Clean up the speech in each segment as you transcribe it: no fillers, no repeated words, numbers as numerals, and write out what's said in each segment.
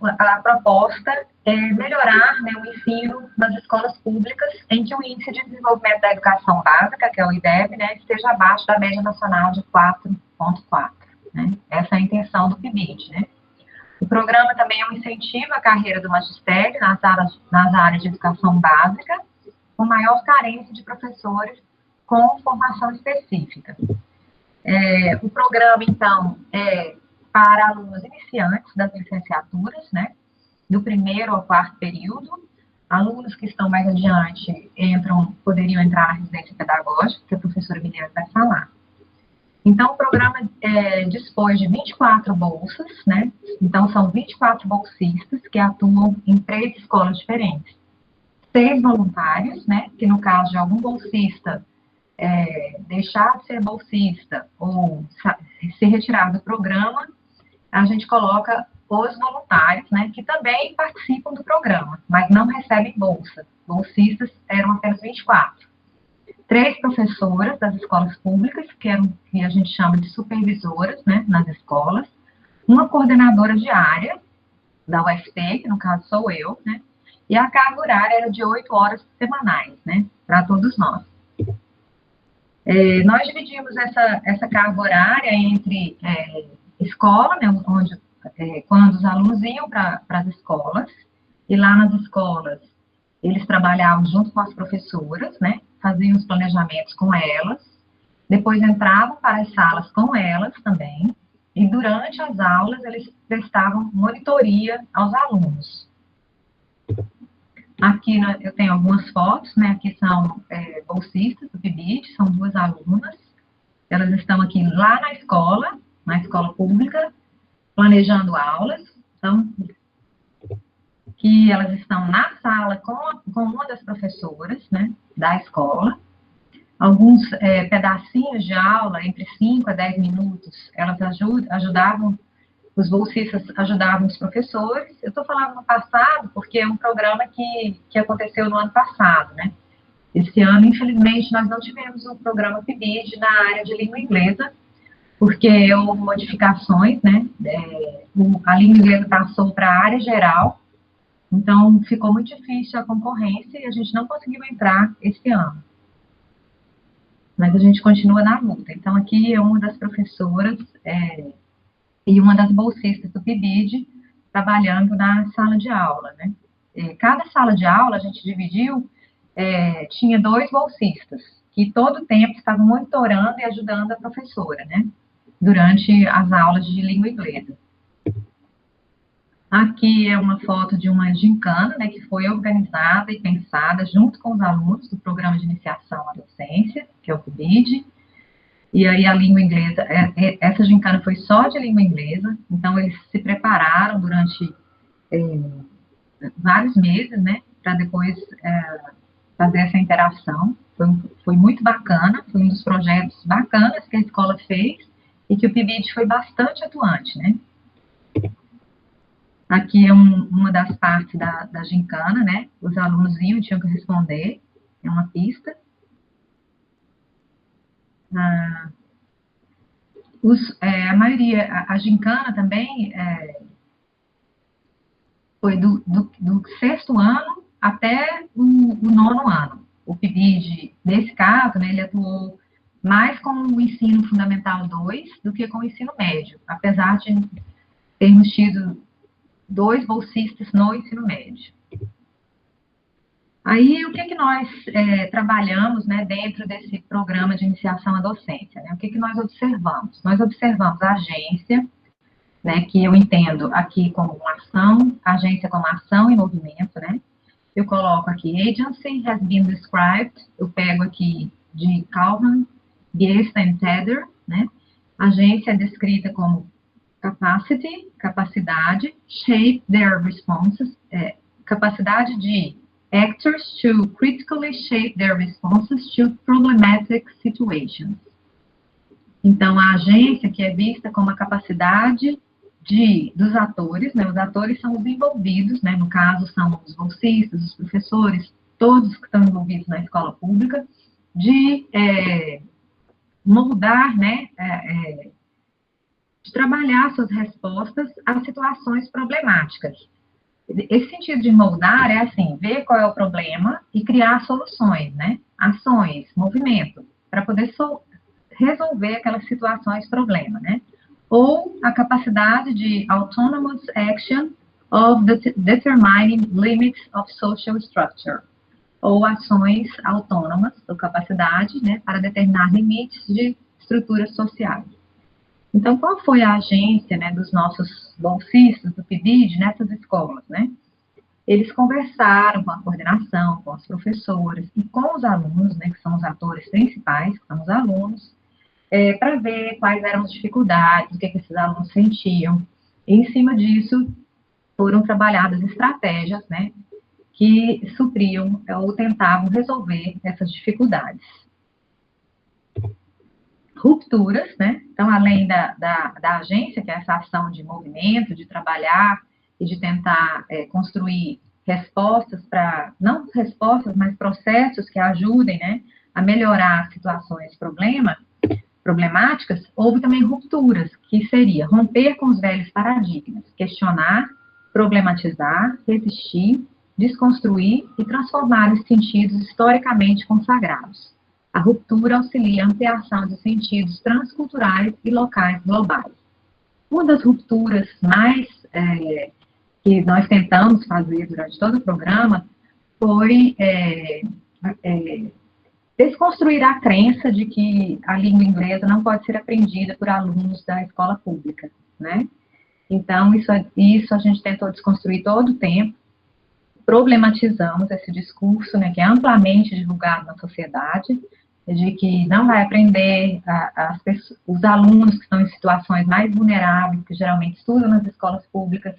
a proposta é melhorar, né, o ensino nas escolas públicas em que o Índice de Desenvolvimento da Educação Básica, que é o IDEB, né, esteja abaixo da média nacional de 4,4. Né? Essa é a intenção do PIBID. Né? O programa também é um incentivo à carreira do magistério nas áreas de educação básica, com maior carência de professores com formação específica. O programa, então, é para alunos iniciantes das licenciaturas, né, do primeiro ao quarto período. Alunos que estão mais adiante poderiam entrar na residência pedagógica, que a professora Mineira vai falar. Então, o programa dispõe de 24 bolsas, né? Então, são 24 bolsistas que atuam em 3 escolas diferentes. 6 voluntários, né? Que no caso de algum bolsista deixar de ser bolsista ou se retirar do programa, a gente coloca os voluntários, né? Que também participam do programa, mas não recebem bolsa. Bolsistas eram apenas 24. 3 professoras das escolas públicas, que a gente chama de supervisoras, né, nas escolas, uma coordenadora de área da UFT, que no caso sou eu, né, e a carga horária era de 8 horas semanais, né, para todos nós. Nós dividimos essa carga horária entre escola, né, quando os alunos iam para as escolas, e lá nas escolas eles trabalhavam junto com as professoras, né, faziam os planejamentos com elas, depois entravam para as salas com elas também, e durante as aulas eles prestavam monitoria aos alunos. Aqui eu tenho algumas fotos, né, aqui são bolsistas do PIBID, são 2 alunas, elas estão aqui lá na escola pública, planejando aulas, então, que elas estão na sala com uma das professoras, né, da escola. Alguns pedacinhos de aula, entre 5 a 10 minutos, elas ajudavam, os bolsistas ajudavam os professores. Eu estou falando no passado, porque é um programa que aconteceu no ano passado, né? Esse ano, infelizmente, nós não tivemos um programa PIBID na área de língua inglesa, porque houve modificações, né? A língua inglesa passou para a área geral, então ficou muito difícil a concorrência e a gente não conseguiu entrar esse ano. Mas a gente continua na luta. Então, aqui é uma das professoras e uma das bolsistas do PIBID trabalhando na sala de aula, né? Cada sala de aula a gente dividiu, tinha 2 bolsistas, que todo o tempo estavam monitorando e ajudando a professora, né? Durante as aulas de língua inglesa. Aqui é uma foto de uma gincana, né, que foi organizada e pensada junto com os alunos do Programa de Iniciação à Docência, que é o PIBID, e aí a língua inglesa, essa gincana foi só de língua inglesa, então eles se prepararam durante vários meses, né, para depois fazer essa interação. Foi muito bacana, foi um dos projetos bacanas que a escola fez e que o PIBID foi bastante atuante, né. Aqui é uma das partes da gincana, né? Os alunos iam e tinham que responder, é uma pista. A maioria, a gincana também foi do 6º ano até o 9º ano. O PIBID, nesse caso, né, ele atuou mais com o ensino fundamental 2 do que com o ensino médio, apesar de termos tido 2 bolsistas no ensino médio. Aí, o que nós trabalhamos, né, dentro desse programa de iniciação à docência? Né? O que nós observamos? Nós observamos a agência, né, que eu entendo aqui como uma ação, agência como ação e movimento, né? Eu coloco aqui, agency has been described, eu pego aqui de Kalman, Biesta e Tedder, né? Agência é descrita como capacity, capacidade, shape their responses, capacidade de actors to critically shape their responses to problematic situations. Então, a agência que é vista como a capacidade dos atores, né, os atores são os envolvidos, né, no caso são os bolsistas, os professores, todos que estão envolvidos na escola pública, de moldar, né, de trabalhar suas respostas a situações problemáticas. Esse sentido de moldar é assim, ver qual é o problema e criar soluções, né? Ações, movimento, para poder resolver aquelas situações problema, né? Ou a capacidade de autonomous action of determining limits of social structure, ou ações autônomas, ou capacidade, né, para determinar limites de estruturas sociais. Então, qual foi a agência, né, dos nossos bolsistas do PIBID nessas escolas, né? Eles conversaram com a coordenação, com os professores e com os alunos, né, que são os atores principais, que são os alunos, para ver quais eram as dificuldades, o que esses alunos sentiam. E, em cima disso, foram trabalhadas estratégias, né, que supriam ou tentavam resolver essas dificuldades. Rupturas, né? Então, além da agência, que é essa ação de movimento, de trabalhar e de tentar construir respostas para, não respostas, mas processos que ajudem, né, a melhorar situações problemáticas, houve também rupturas, que seria romper com os velhos paradigmas, questionar, problematizar, resistir, desconstruir e transformar os sentidos historicamente consagrados. A ruptura auxilia a ampliação de sentidos transculturais e locais globais. Uma das rupturas mais que nós tentamos fazer durante todo o programa foi desconstruir a crença de que a língua inglesa não pode ser aprendida por alunos da escola pública, né? Então, isso a gente tentou desconstruir todo o tempo, problematizamos esse discurso, né, que é amplamente divulgado na sociedade, de que não vai aprender os alunos que estão em situações mais vulneráveis, que geralmente estudam nas escolas públicas,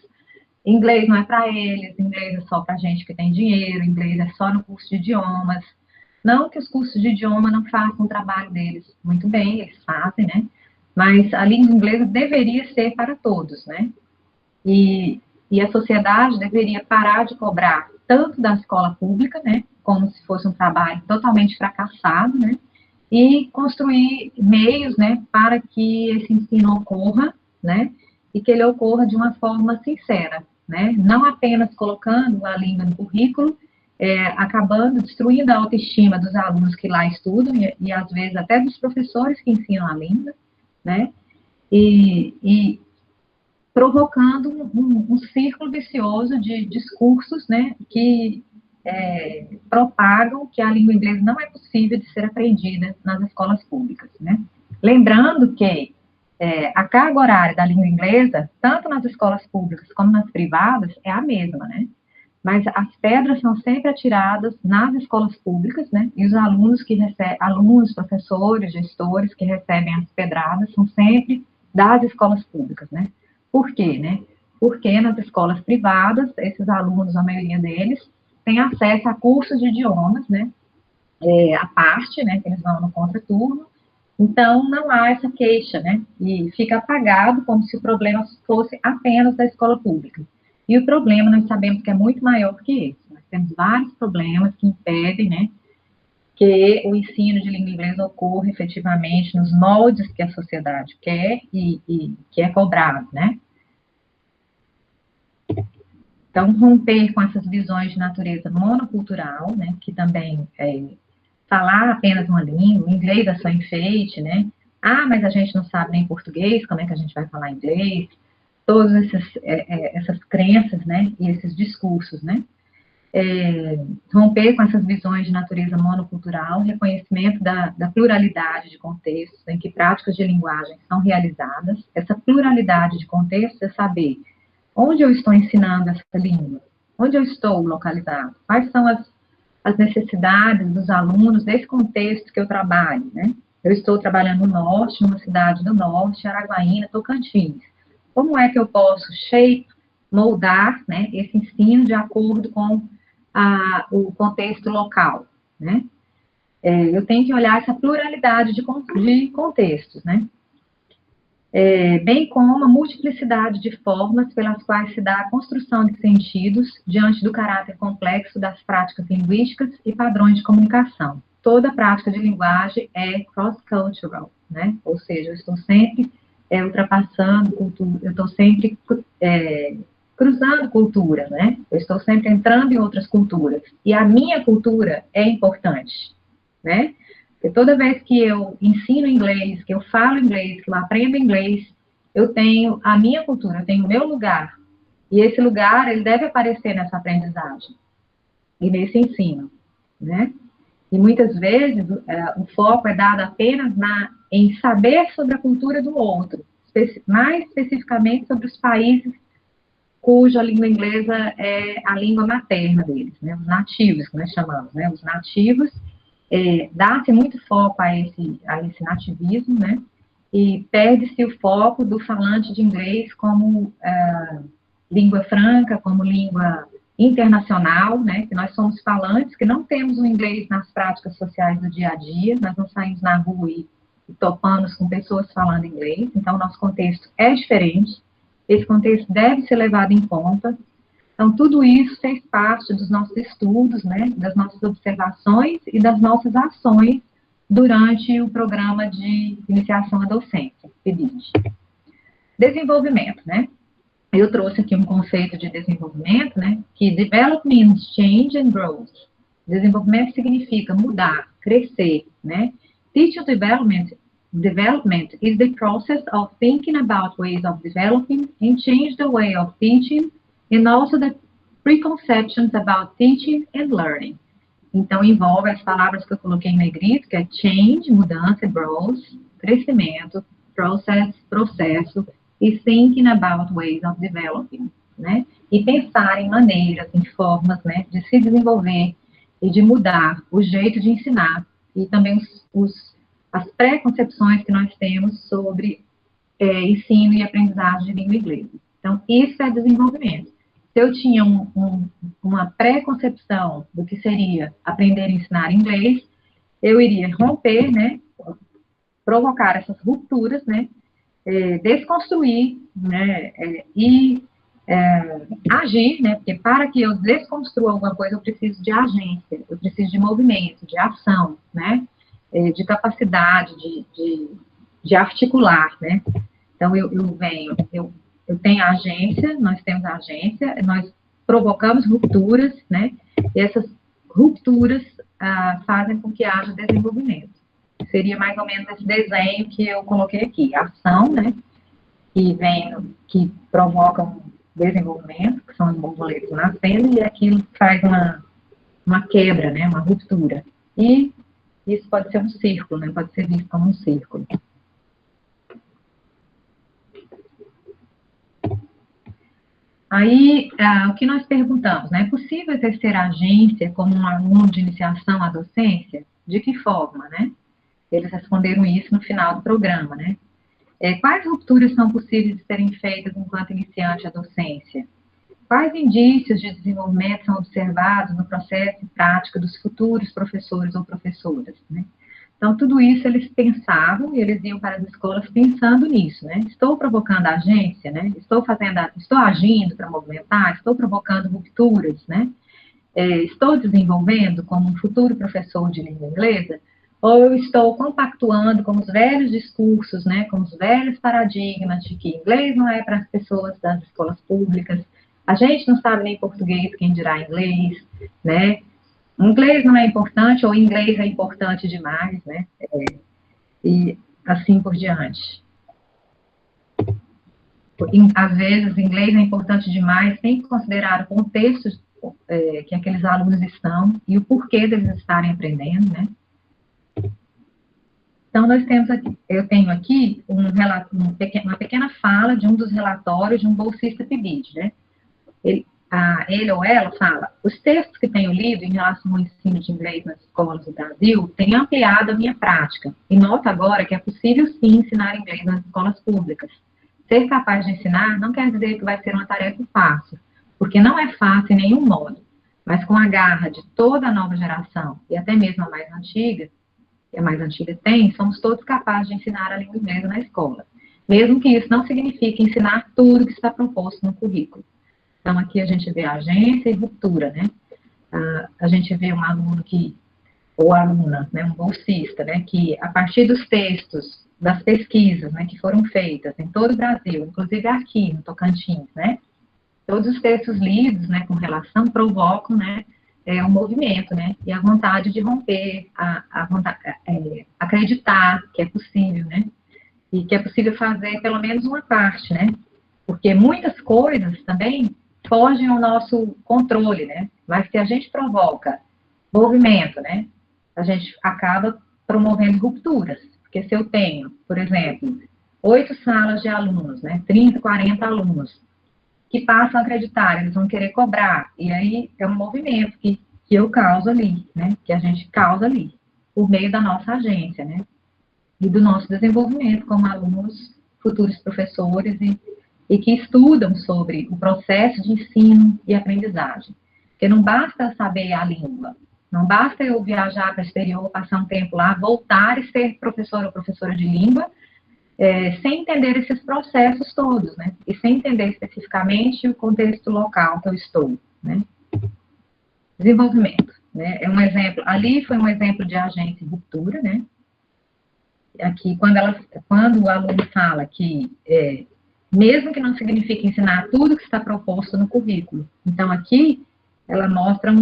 inglês não é para eles, inglês é só para gente que tem dinheiro, inglês é só no curso de idiomas. Não que os cursos de idioma não façam o trabalho deles muito bem, eles fazem, né? Mas a língua inglesa deveria ser para todos, né? E a sociedade deveria parar de cobrar tanto da escola pública, né, como se fosse um trabalho totalmente fracassado, né, e construir meios, né, para que esse ensino ocorra, né, e que ele ocorra de uma forma sincera, né, não apenas colocando a língua no currículo, acabando destruindo a autoestima dos alunos que lá estudam e às vezes até dos professores que ensinam a língua, né, e provocando um círculo vicioso de discursos, né, que propagam que a língua inglesa não é possível de ser aprendida nas escolas públicas, né. Lembrando que a carga horária da língua inglesa, tanto nas escolas públicas como nas privadas, é a mesma, né, mas as pedras são sempre atiradas nas escolas públicas, né, e os alunos alunos, professores, gestores que recebem as pedradas são sempre das escolas públicas, né. Por quê, né? Porque nas escolas privadas, esses alunos, a maioria deles, têm acesso a cursos de idiomas, né? À parte, né? Que eles vão no contraturno. Então, não há essa queixa, né? E fica apagado como se o problema fosse apenas da escola pública. E o problema, nós sabemos que é muito maior que esse. Nós temos vários problemas que impedem, né? Que o ensino de língua inglesa ocorra efetivamente nos moldes que a sociedade quer e que é cobrado, né? Então, romper com essas visões de natureza monocultural, né, que também falar apenas uma língua, inglês é só enfeite, né? Ah, mas a gente não sabe nem português, como é que a gente vai falar inglês? Todas essas crenças, né, e esses discursos, né? Romper com essas visões de natureza monocultural, reconhecimento da pluralidade de contextos em que práticas de linguagem são realizadas. Essa pluralidade de contextos é saber onde eu estou ensinando essa língua, onde eu estou localizado, quais são as necessidades dos alunos desse contexto que eu trabalho, né? Eu estou trabalhando no norte, numa cidade do norte, Araguaína, Tocantins. Como é que eu posso moldar, né, esse ensino de acordo com o contexto local, né? Eu tenho que olhar essa pluralidade de contextos, né? Bem como a multiplicidade de formas pelas quais se dá a construção de sentidos diante do caráter complexo das práticas linguísticas e padrões de comunicação. Toda prática de linguagem é cross-cultural, né? Ou seja, eu estou sempre ultrapassando cultura, eu estou sempre cruzando cultura, né? Eu estou sempre entrando em outras culturas. E a minha cultura é importante, né? Porque toda vez que eu ensino inglês, que eu falo inglês, que eu aprendo inglês, eu tenho a minha cultura, eu tenho o meu lugar. E esse lugar, ele deve aparecer nessa aprendizagem e nesse ensino, né? E muitas vezes o foco é dado apenas em saber sobre a cultura do outro, mais especificamente sobre os países cuja língua inglesa é a língua materna deles, né? Os nativos, que nós chamamos, né? Os nativos, dá-se muito foco a esse nativismo, né? E perde-se o foco do falante de inglês como língua franca, como língua internacional, né, que nós somos falantes, que não temos o inglês nas práticas sociais do dia a dia, nós não saímos na rua e topamos com pessoas falando inglês, então nosso contexto é diferente, esse contexto deve ser levado em conta, então tudo isso fez parte dos nossos estudos, né, das nossas observações e das nossas ações durante o programa de iniciação à docência, PIBID. Desenvolvimento, né? Eu trouxe aqui um conceito de desenvolvimento, né, que develop means change and growth. Desenvolvimento significa mudar, crescer, né? Teacher development is the process of thinking about ways of developing and change the way of teaching and also the preconceptions about teaching and learning. Então, envolve as palavras que eu coloquei em negrito, que é change, mudança, growth, crescimento, process, processo, e thinking about ways of developing, né? E pensar em maneiras, em formas, né, de se desenvolver e de mudar o jeito de ensinar e também as preconcepções que nós temos sobre ensino e aprendizagem de língua inglesa. Então, isso é desenvolvimento. Se eu tinha uma preconcepção do que seria aprender e ensinar inglês, eu iria romper, né, provocar essas rupturas, né, desconstruir, né, e agir, né, porque para que eu desconstrua alguma coisa, eu preciso de agência, eu preciso de movimento, de ação, né, de capacidade de articular, né. Então, eu tenho a agência, nós temos a agência, nós provocamos rupturas, né, e essas rupturas fazem com que haja desenvolvimento. Seria mais ou menos esse desenho que eu coloquei aqui. A ação, né, que provoca um desenvolvimento, que são os borboletas nascendo, e aquilo faz uma quebra, né, uma ruptura. E isso pode ser um círculo, né, pode ser visto como um círculo. Aí, o que nós perguntamos, né, é possível exercer a agência como um aluno de iniciação à docência? De que forma, né? Eles responderam isso no final do programa, né? Quais rupturas são possíveis de serem feitas enquanto iniciante à docência? Quais indícios de desenvolvimento são observados no processo e prática dos futuros professores ou professoras, né? Então, tudo isso eles pensavam e eles iam para as escolas pensando nisso, né? Estou provocando a agência, né? Estou agindo para movimentar, estou provocando rupturas, né? Estou desenvolvendo como um futuro professor de língua inglesa, ou eu estou compactuando com os velhos discursos, né? Com os velhos paradigmas de que inglês não é para as pessoas das escolas públicas, a gente não sabe nem português, quem dirá inglês, né? Inglês não é importante, ou inglês é importante demais, né? E assim por diante. Às vezes, inglês é importante demais, sem considerar o contexto que aqueles alunos estão e o porquê deles estarem aprendendo, né? Então, eu tenho aqui uma pequena fala de um dos relatórios de um bolsista PIBID, né? Ele ou ela fala, os textos que tenho lido em relação ao ensino de inglês nas escolas do Brasil têm ampliado a minha prática, e noto agora que é possível sim ensinar inglês nas escolas públicas. Ser capaz de ensinar não quer dizer que vai ser uma tarefa fácil, porque não é fácil em nenhum modo, mas com a garra de toda a nova geração, e até mesmo a mais antiga, que a mais antiga tem, somos todos capazes de ensinar a língua inglesa na escola, mesmo que isso não signifique ensinar tudo que está proposto no currículo. Então, aqui a gente vê agência e ruptura, né? A gente vê um aluno ou aluna, né, um bolsista, né, que a partir dos textos das pesquisas, né, que foram feitas em todo o Brasil, inclusive aqui no Tocantins, né, todos os textos lidos, né, com relação, provocam, né, um movimento, né, e a vontade de romper, a vontade, acreditar que é possível, né, e que é possível fazer pelo menos uma parte, né, porque muitas coisas também fogem ao nosso controle, né, mas se a gente provoca movimento, né, a gente acaba promovendo rupturas, porque se eu tenho, por exemplo, 8 salas de alunos, né, 30, 40 alunos, que passam a acreditar, eles vão querer cobrar, e aí é um movimento que eu causo ali, né, que a gente causa ali, por meio da nossa agência, né, e do nosso desenvolvimento como alunos, futuros professores e que estudam sobre o processo de ensino e aprendizagem. Porque não basta saber a língua, não basta eu viajar para o exterior, passar um tempo lá, voltar e ser professor ou professora de língua, sem entender esses processos todos, né? E sem entender especificamente o contexto local que eu estou, né? Desenvolvimento, né? É um exemplo, ali foi um exemplo de agência e ruptura, né? Aqui, quando o aluno fala que, mesmo que não signifique ensinar tudo que está proposto no currículo, então aqui ela mostra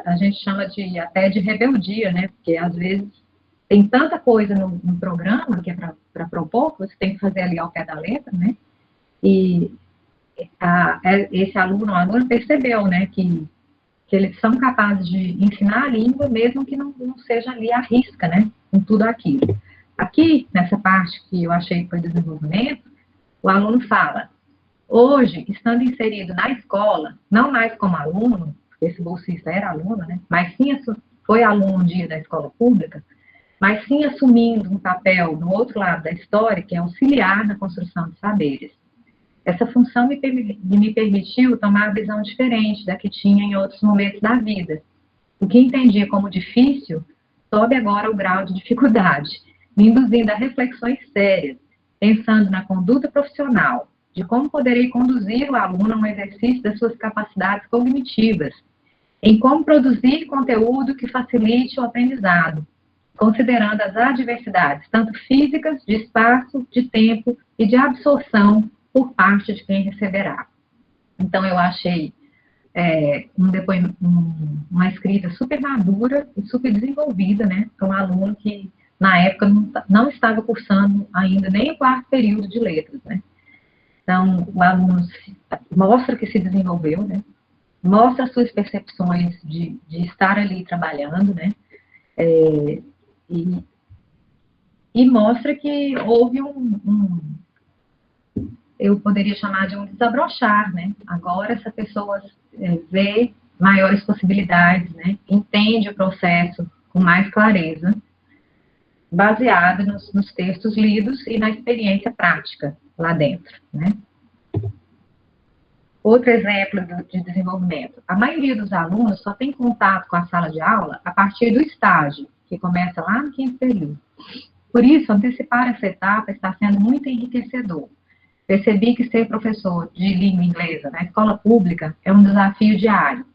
a gente chama até de rebeldia, né? Porque às vezes tem tanta coisa no programa que é para propor, que você tem que fazer ali ao pé da letra, né? E esse aluno ou aluna percebeu, né, que eles são capazes de ensinar a língua, mesmo que não seja ali a risca, né, em tudo aquilo. Aqui, nessa parte que eu achei que foi desenvolvimento, o aluno fala, hoje, estando inserido na escola, não mais como aluno, porque esse bolsista era aluno, né, mas sim foi aluno um dia da escola pública, mas sim assumindo um papel no outro lado da história, que é auxiliar na construção de saberes. Essa função me permitiu tomar uma visão diferente da que tinha em outros momentos da vida. O que entendia como difícil sobe agora o grau de dificuldade, me induzindo a reflexões sérias, pensando na conduta profissional, de como poderei conduzir o aluno a um exercício das suas capacidades cognitivas, em como produzir conteúdo que facilite o aprendizado, considerando as adversidades, tanto físicas, de espaço, de tempo e de absorção por parte de quem receberá. Então, eu achei uma escrita super madura e super desenvolvida, né, para um aluno que, na época, não estava cursando ainda nem o 4º período de letras, né. Então, o aluno mostra que se desenvolveu, né, mostra as suas percepções de estar ali trabalhando, né, e mostra que houve eu poderia chamar de um desabrochar, né? Agora essa pessoa vê maiores possibilidades, né? Entende o processo com mais clareza, baseado nos textos lidos e na experiência prática lá dentro, né? Outro exemplo de desenvolvimento. A maioria dos alunos só tem contato com a sala de aula a partir do estágio, que começa lá no 5º período. Por isso, antecipar essa etapa está sendo muito enriquecedor. Percebi que ser professor de língua inglesa na escola pública é um desafio diário.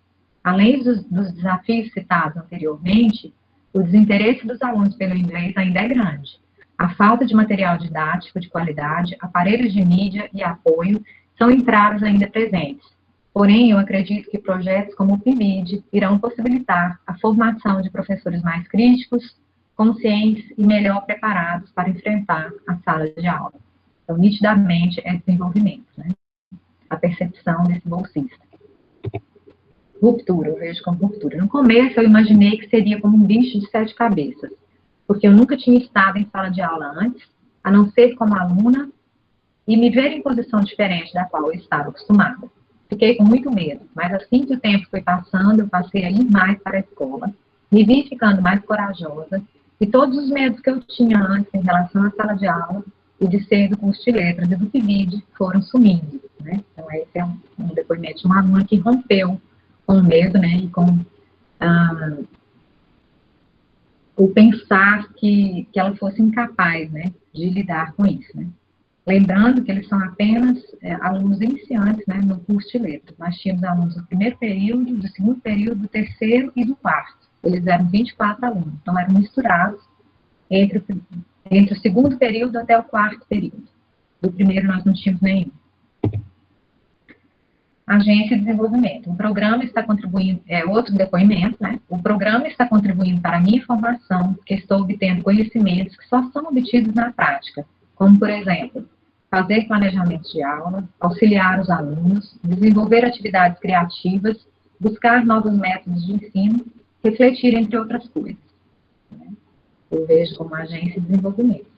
Além dos desafios citados anteriormente, o desinteresse dos alunos pelo inglês ainda é grande. A falta de material didático de qualidade, aparelhos de mídia e apoio são entraves ainda presentes. Porém, eu acredito que projetos como o PIBID irão possibilitar a formação de professores mais críticos, conscientes e melhor preparados para enfrentar a sala de aula. Então, nitidamente, é desenvolvimento, né? A percepção desse bolsista. Ruptura, eu vejo como ruptura. No começo, eu imaginei que seria como um bicho de 7 cabeças, porque eu nunca tinha estado em sala de aula antes, a não ser como aluna, e me ver em posição diferente da qual eu estava acostumada. Fiquei com muito medo, mas assim que o tempo foi passando, eu passei a ir mais para a escola, me vi ficando mais corajosa, e todos os medos que eu tinha antes em relação à sala de aula, e de ser do curso de letras e do PIBID foram sumindo, né? Então, esse é um depoimento de uma aluna que rompeu com o medo, né? E com o pensar que ela fosse incapaz, né? De lidar com isso, né? Lembrando que eles são apenas alunos iniciantes, né? No curso de letras. Nós tínhamos alunos do 1º período, do 2º período, do 3º e do 4º. Eles eram 24 alunos, então eram misturados entre entre o segundo período até o quarto período. Do primeiro nós não tínhamos nenhum. Agência de desenvolvimento. O programa está contribuindo, outro depoimento, né? O programa está contribuindo para a minha formação, porque estou obtendo conhecimentos que só são obtidos na prática, como, por exemplo, fazer planejamento de aula, auxiliar os alunos, desenvolver atividades criativas, buscar novos métodos de ensino, refletir, entre outras coisas. Eu vejo como agência de desenvolvimento.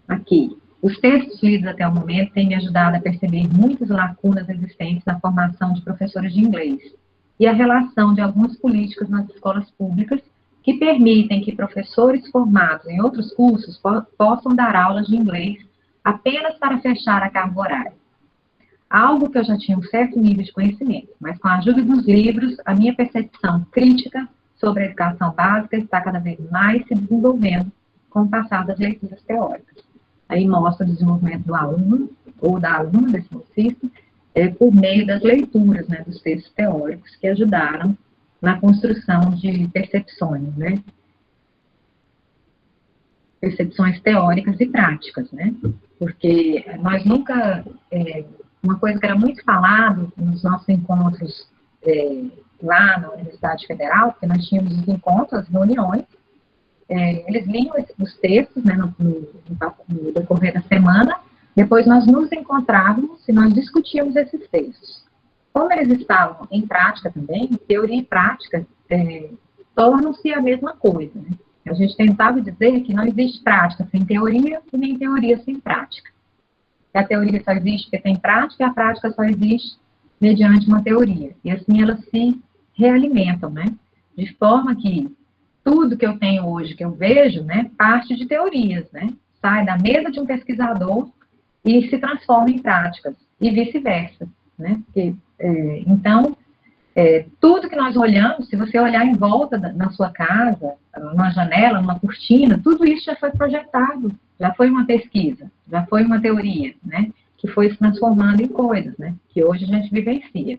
Aqui. Os textos lidos até o momento têm me ajudado a perceber muitas lacunas existentes na formação de professores de inglês e a relação de algumas políticas nas escolas públicas que permitem que professores formados em outros cursos possam dar aulas de inglês apenas para fechar a carga horária. Algo que eu já tinha um certo nível de conhecimento, mas com a ajuda dos livros, a minha percepção crítica sobre a educação básica está cada vez mais se desenvolvendo com o passar das leituras teóricas. Aí mostra o desenvolvimento do aluno, ou da aluna desse bolsista, por meio das leituras, né, dos textos teóricos que ajudaram na construção de percepções, né? Percepções teóricas e práticas, né? Porque nós nunca... uma coisa que era muito falado nos nossos encontros lá na Universidade Federal, porque nós tínhamos os encontros, as reuniões, eles liam os textos, né, no decorrer da semana, depois nós nos encontrávamos e nós discutíamos esses textos. Como eles estavam em prática também, teoria e prática tornam-se a mesma coisa, né? A gente tentava dizer que não existe prática sem teoria e nem teoria sem prática. Que a teoria só existe porque tem prática e a prática só existe mediante uma teoria. E assim elas se realimentam, né? De forma que tudo que eu tenho hoje, que eu vejo, né, parte de teorias, né? Sai da mesa de um pesquisador e se transforma em práticas, e vice-versa, né? Porque, então, tudo que nós olhamos, se você olhar em volta na sua casa, numa janela, numa cortina, tudo isso já foi projetado, já foi uma pesquisa, já foi uma teoria, né? Que foi se transformando em coisas, né? Que hoje a gente vivencia.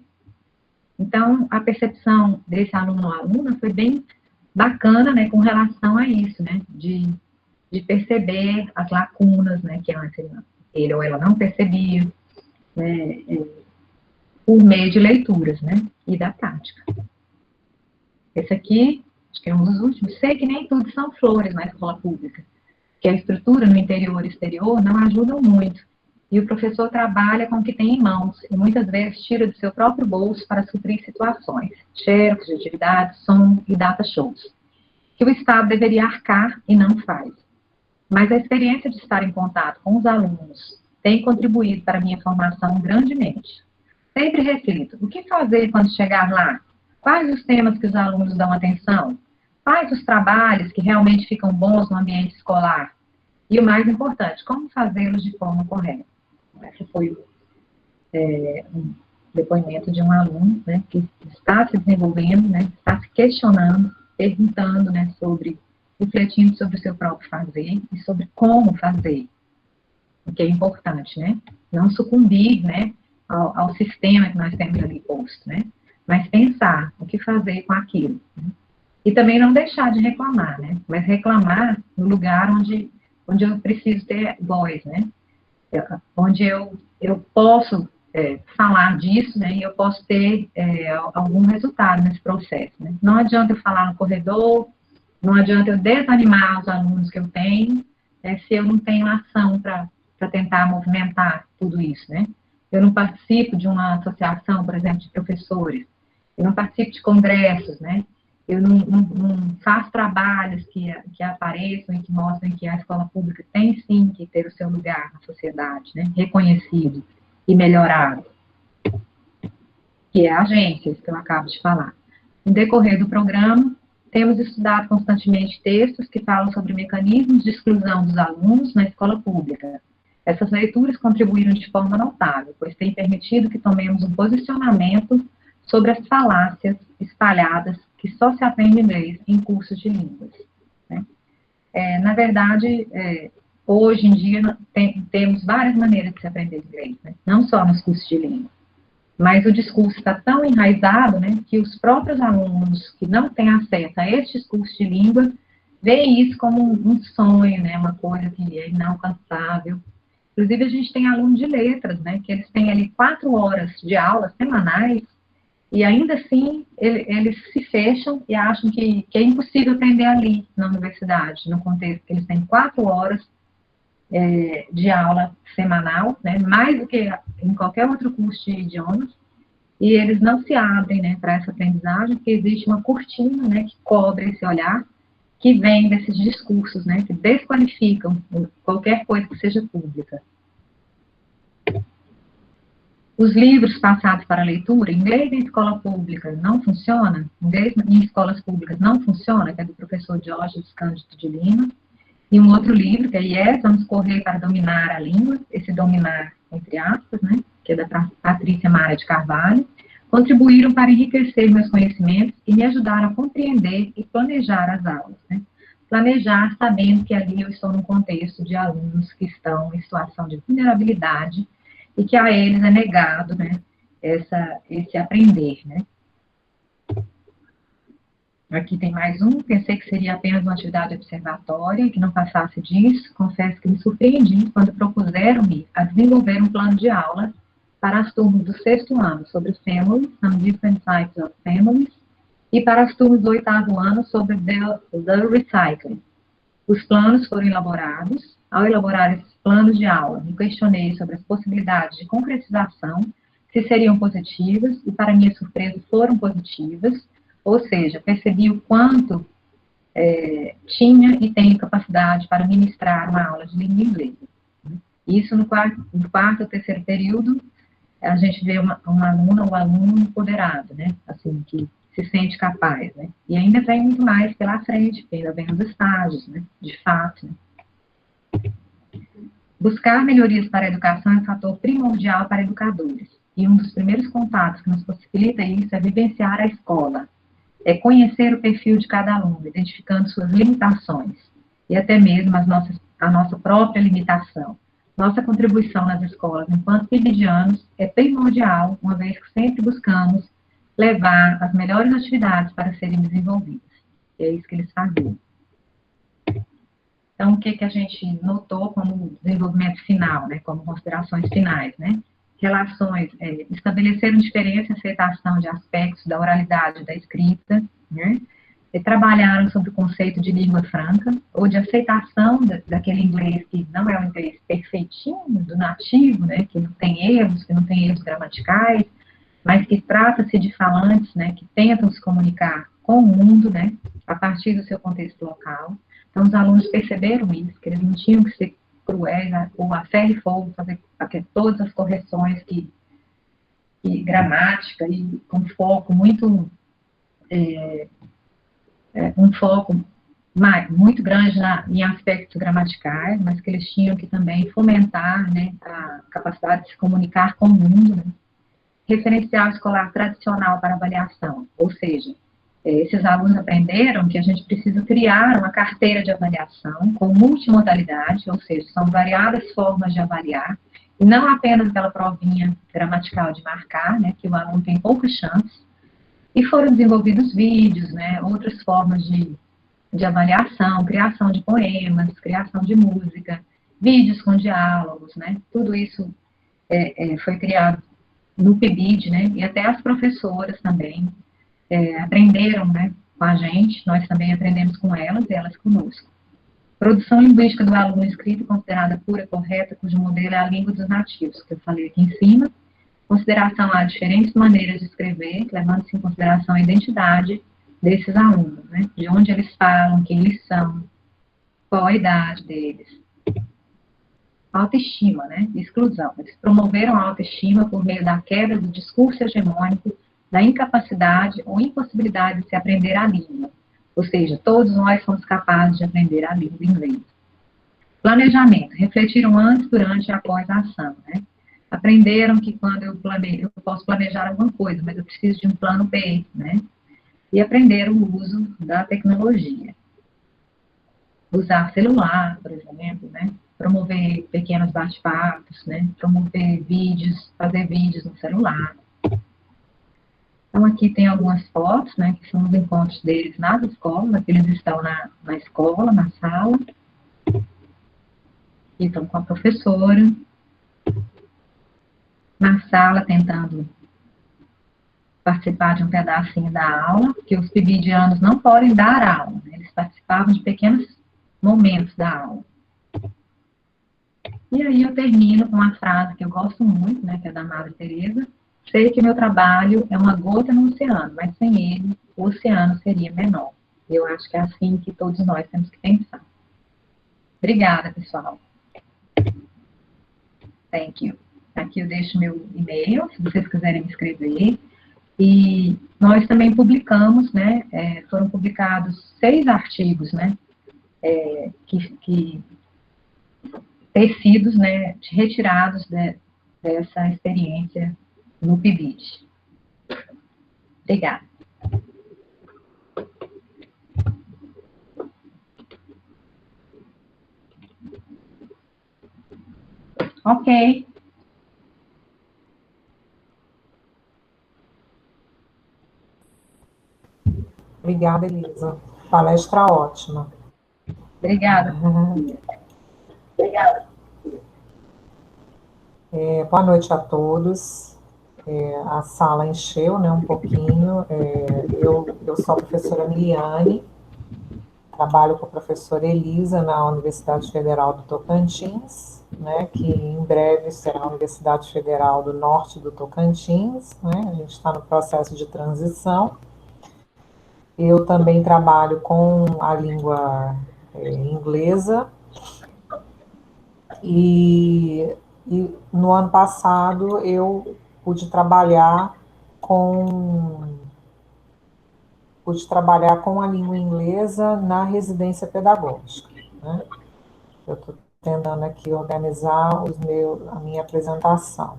Então, a percepção desse aluno ou aluna foi bem bacana, né, com relação a isso, né, de perceber as lacunas, né, que antes ele ou ela não percebia, né, por meio de leituras, né, e da prática. Esse aqui, acho que é um dos últimos, sei que nem tudo são flores na escola pública, que a estrutura no interior e exterior não ajudam muito, e o professor trabalha com o que tem em mãos, e muitas vezes tira do seu próprio bolso para suprir situações, xerox de atividades, som e data shows, que o Estado deveria arcar e não faz. Mas a experiência de estar em contato com os alunos tem contribuído para a minha formação grandemente. Sempre reflito, o que fazer quando chegar lá? Quais os temas que os alunos dão atenção? Quais os trabalhos que realmente ficam bons no ambiente escolar? E o mais importante, como fazê-los de forma correta? Esse foi um depoimento de um aluno, né, que está se desenvolvendo, né, está se questionando, perguntando, né, refletindo sobre o seu próprio fazer e sobre como fazer, o que é importante, né, não sucumbir, né, ao sistema que nós temos ali posto, né, mas pensar o que fazer com aquilo, né? E também não deixar de reclamar, né, mas reclamar no lugar onde eu preciso ter voz, né, onde eu posso falar disso, né, e eu posso ter algum resultado nesse processo, né. Não adianta eu falar no corredor, não adianta eu desanimar os alunos que eu tenho, se eu não tenho ação para tentar movimentar tudo isso, né. Eu não participo de uma associação, por exemplo, de professores, eu não participo de congressos, né, eu não faço trabalhos que apareçam e que mostrem que a escola pública tem sim que ter o seu lugar na sociedade, né, reconhecido e melhorado, que é a agência, isso que eu acabo de falar. No decorrer do programa, temos estudado constantemente textos que falam sobre mecanismos de exclusão dos alunos na escola pública. Essas leituras contribuíram de forma notável, pois têm permitido que tomemos um posicionamento sobre as falácias espalhadas que só se aprende inglês em cursos de línguas, né? Na verdade, hoje em dia temos várias maneiras de se aprender inglês, né? Não só nos cursos de língua, mas o discurso está tão enraizado, né, que os próprios alunos que não têm acesso a estes cursos de língua veem isso como um sonho, né? Uma coisa que é inalcançável. Inclusive, a gente tem alunos de letras, né? Que eles têm ali 4 horas de aula semanais e ainda assim eles se fecham e acham que é impossível aprender ali na universidade, no contexto que eles têm 4 horas de aula semanal, né? Mais do que em qualquer outro curso de idiomas. E eles não se abrem, né, para essa aprendizagem, porque existe uma cortina, né, que cobre esse olhar, que vem desses discursos, né, que desqualificam qualquer coisa que seja pública. Os livros passados para leitura, inglês em escola pública não funciona, inglês em escolas públicas não funciona, que é do professor Diógenes Cândido de Lima, e um outro livro, que é Yes, Vamos Correr para Dominar a Língua, esse dominar, entre aspas, né, que é da Patrícia Mara de Carvalho, contribuíram para enriquecer meus conhecimentos e me ajudaram a compreender e planejar as aulas, né. Planejar sabendo que ali eu estou num contexto de alunos que estão em situação de vulnerabilidade e que a eles é negado, né, esse aprender, né. Aqui tem mais um, pensei que seria apenas uma atividade observatória e que não passasse disso. Confesso que me surpreendi quando propuseram-me a desenvolver um plano de aula para as turmas do 6º ano sobre families, some different types of families, e para as turmas do 8º ano sobre the recycling. Os planos foram elaborados. Ao elaborar esses planos de aula, me questionei sobre as possibilidades de concretização, se seriam positivas, e para minha surpresa foram positivas, ou seja, percebi o quanto tinha e tenho capacidade para ministrar uma aula de língua inglesa. Isso no quarto ou terceiro período, a gente vê uma aluna ou aluno empoderado, né? Assim, que se sente capaz, né? E ainda vem muito mais pela frente, porque ainda vem os estágios, né? De fato, né? Buscar melhorias para a educação é um fator primordial para educadores. E um dos primeiros contatos que nos possibilita isso é vivenciar a escola. É conhecer o perfil de cada aluno, identificando suas limitações e até mesmo a nossa própria limitação. Nossa contribuição nas escolas, enquanto cividianos, é primordial, uma vez que sempre buscamos levar as melhores atividades para serem desenvolvidas. E é isso que eles faziam. Então, o que a gente notou como desenvolvimento final, né, como considerações finais, né? Relações, estabeleceram diferença e aceitação de aspectos da oralidade e da escrita, né? E trabalharam sobre o conceito de língua franca, ou de aceitação daquele inglês que não é o inglês perfeitinho, do nativo, né? Que não tem erros gramaticais, mas que trata-se de falantes, né? Que tentam se comunicar com o mundo, né? A partir do seu contexto local. Então, os alunos perceberam isso, que eles não tinham que ser cruéis, né, ou a ferro e fogo, fazer todas as correções gramática, e com foco muito, um foco muito grande em aspectos gramaticais, mas que eles tinham que também fomentar, né, a capacidade de se comunicar com o mundo, né. Referencial escolar tradicional para avaliação, ou seja, esses alunos aprenderam que a gente precisa criar uma carteira de avaliação com multimodalidade, ou seja, são variadas formas de avaliar, e não apenas aquela provinha gramatical de marcar, né, que o aluno tem poucas chances, e foram desenvolvidos vídeos, né, outras formas de avaliação, criação de poemas, criação de música, vídeos com diálogos, né, tudo isso foi criado no PIBID, né, e até as professoras também aprenderam, né, com a gente, nós também aprendemos com elas e elas conosco. Produção linguística do aluno escrito considerada pura e correta, cujo modelo é a língua dos nativos, que eu falei aqui em cima. Consideração a diferentes maneiras de escrever, levando-se em consideração a identidade desses alunos, né, de onde eles falam, quem eles são, qual a idade deles. Autoestima, né, exclusão. Eles promoveram a autoestima por meio da quebra do discurso hegemônico, da incapacidade ou impossibilidade de se aprender a língua. Ou seja, todos nós somos capazes de aprender a língua inglesa. Planejamento. Refletiram antes, durante e após a ação, né? Aprenderam que quando eu posso planejar alguma coisa, mas eu preciso de um plano B, né? E aprenderam o uso da tecnologia. Usar celular, por exemplo, né? Promover pequenos bate-papos, né? Promover vídeos, fazer vídeos no celular. Então, aqui tem algumas fotos, né, que são os encontros deles nas escolas, aqui eles estão na escola, na sala, e estão com a professora, na sala, tentando participar de um pedacinho da aula, porque os PIBIdianos não podem dar aula, né, eles participavam de pequenos momentos da aula. E aí eu termino com uma frase que eu gosto muito, né, que é da Madre Teresa: sei que meu trabalho é uma gota no oceano, mas sem ele, o oceano seria menor. Eu acho que é assim que todos nós temos que pensar. Obrigada, pessoal. Thank you. Aqui eu deixo meu e-mail, se vocês quiserem me escrever. E nós também publicamos, né, foram publicados 6 artigos, né, que tecidos, né, retirados dessa experiência no PIBID. Obrigada. Ok. Obrigada, Elisa. Palestra ótima. Obrigada. Obrigada. Boa noite a todos. A sala encheu, né, um pouquinho. Eu sou a professora Miliane, trabalho com a professora Elisa na Universidade Federal do Tocantins, né, que em breve será a Universidade Federal do Norte do Tocantins, né, a gente está no processo de transição. Eu também trabalho com a língua inglesa e no ano passado eu pude trabalhar com a língua inglesa na residência pedagógica, né? Eu estou tentando aqui organizar a minha apresentação.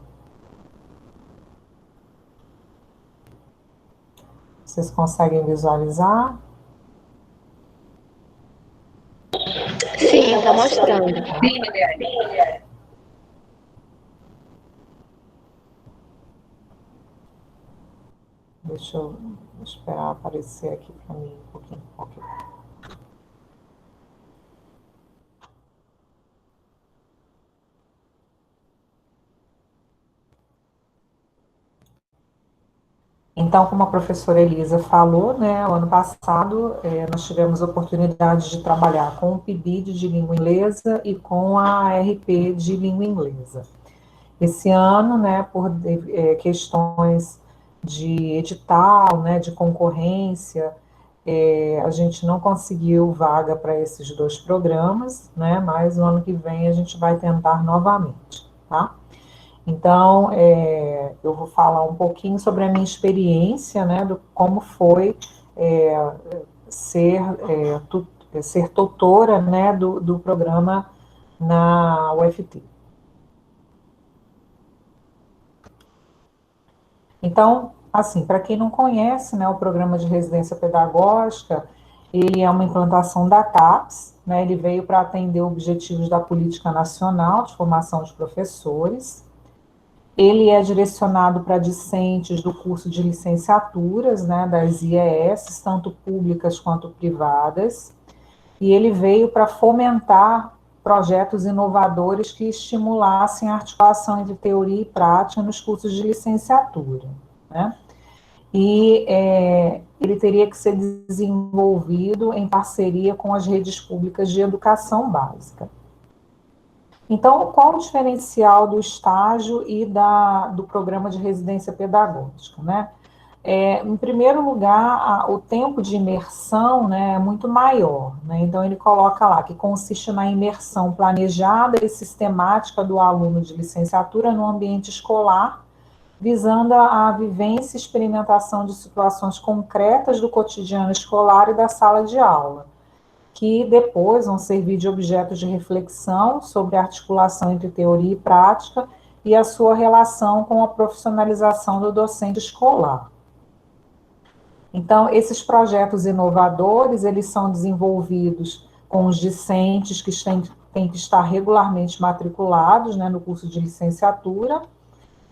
Vocês conseguem visualizar? Sim, está mostrando. Sim, Eliane. Deixa eu esperar aparecer aqui para mim um pouquinho. Okay. Então, como a professora Elisa falou, né, o ano passado nós tivemos a oportunidade de trabalhar com o PIBID de língua inglesa e com a RP de língua inglesa. Esse ano, né, por questões de edital, né, de concorrência, a gente não conseguiu vaga para esses 2 programas, né, mas no ano que vem a gente vai tentar novamente, tá? Então, eu vou falar um pouquinho sobre a minha experiência, né, do como foi ser tutora, né, do programa na UFT. Então, assim, para quem não conhece, né, o programa de residência pedagógica, ele é uma implantação da CAPES, né, ele veio para atender objetivos da Política Nacional de Formação de Professores. Ele é direcionado para discentes do curso de licenciaturas, né, das IES, tanto públicas quanto privadas, e ele veio para fomentar projetos inovadores que estimulassem a articulação entre teoria e prática nos cursos de licenciatura, né? E ele teria que ser desenvolvido em parceria com as redes públicas de educação básica. Então, qual o diferencial do estágio e do programa de residência pedagógica, né? Em primeiro lugar, o tempo de imersão, né, é muito maior, né? Então, ele coloca lá que consiste na imersão planejada e sistemática do aluno de licenciatura no ambiente escolar, visando a vivência e experimentação de situações concretas do cotidiano escolar e da sala de aula, que depois vão servir de objeto de reflexão sobre a articulação entre teoria e prática e a sua relação com a profissionalização do docente escolar. Então, esses projetos inovadores, eles são desenvolvidos com os discentes que têm que estar regularmente matriculados, né, no curso de licenciatura,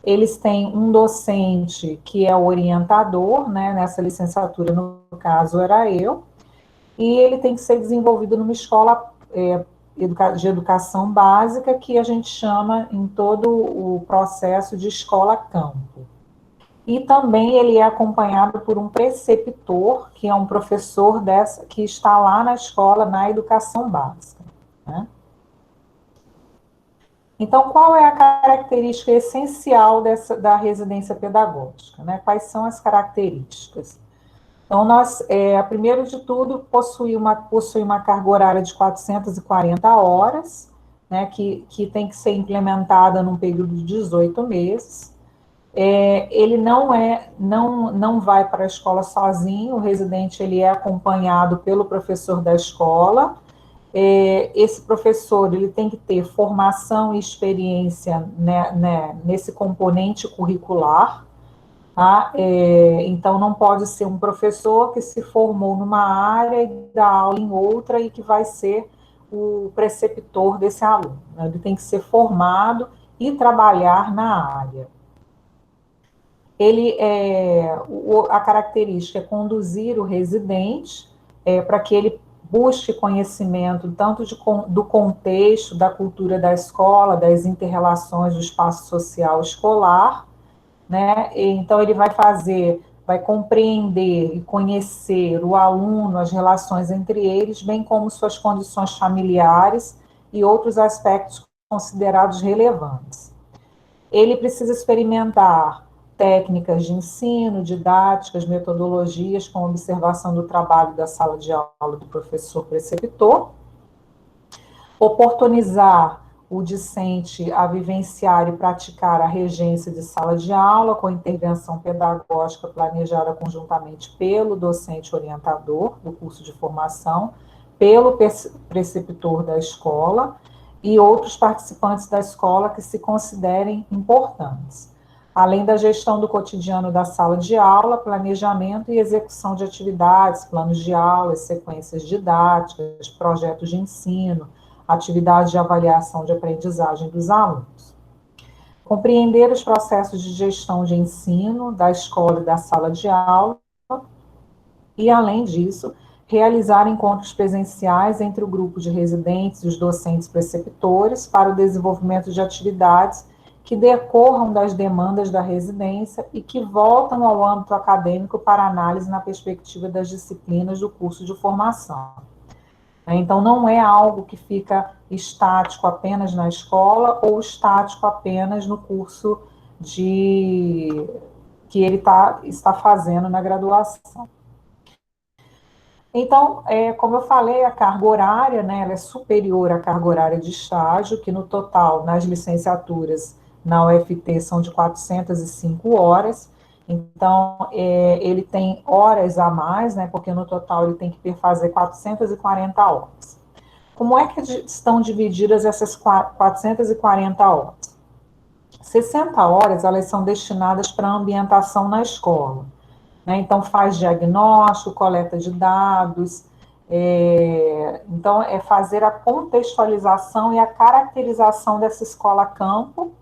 Eles têm um docente que é o orientador, né, nessa licenciatura, no caso, era eu, e ele tem que ser desenvolvido numa escola de educação básica, que a gente chama em todo o processo de escola-campo. E também ele é acompanhado por um preceptor, que é um professor que está lá na escola, na educação básica, né? Então, qual é a característica essencial da residência pedagógica, né? Quais são as características? Então, primeiro de tudo, possui uma carga horária de 440 horas, né, que tem que ser implementada num período de 18 meses. Ele não vai para a escola sozinho, o residente ele é acompanhado pelo professor da escola. Esse professor ele tem que ter formação e experiência, nesse componente curricular, tá? Então, não pode ser um professor que se formou numa área e dá aula em outra e que vai ser o preceptor desse aluno, né? Ele tem que ser formado e trabalhar na área. A característica é conduzir o residente para que ele busque conhecimento tanto do contexto, da cultura da escola, das inter-relações do espaço social escolar, né? Então, ele vai compreender e conhecer o aluno, as relações entre eles, bem como suas condições familiares e outros aspectos considerados relevantes. Ele precisa experimentar técnicas de ensino, didáticas, metodologias, com observação do trabalho da sala de aula do professor preceptor, oportunizar o discente a vivenciar e praticar a regência de sala de aula com intervenção pedagógica planejada conjuntamente pelo docente orientador do curso de formação, pelo preceptor da escola e outros participantes da escola que se considerem importantes, além da gestão do cotidiano da sala de aula, planejamento e execução de atividades, planos de aulas, sequências didáticas, projetos de ensino, atividades de avaliação de aprendizagem dos alunos. Compreender os processos de gestão de ensino da escola e da sala de aula e, além disso, realizar encontros presenciais entre o grupo de residentes e os docentes preceptores para o desenvolvimento de atividades que decorram das demandas da residência e que voltam ao âmbito acadêmico para análise na perspectiva das disciplinas do curso de formação. Então, não é algo que fica estático apenas na escola ou estático apenas no curso que ele está fazendo na graduação. Então, como eu falei, a carga horária, né, ela é superior à carga horária de estágio, que no total, nas licenciaturas na UFT, são de 405 horas. Então, ele tem horas a mais, né, porque no total ele tem que fazer 440 horas. Como é que estão divididas essas 440 horas? 60 horas, elas são destinadas para a ambientação na escola, né? Então, faz diagnóstico, coleta de dados, então, é fazer a contextualização e a caracterização dessa escola-campo,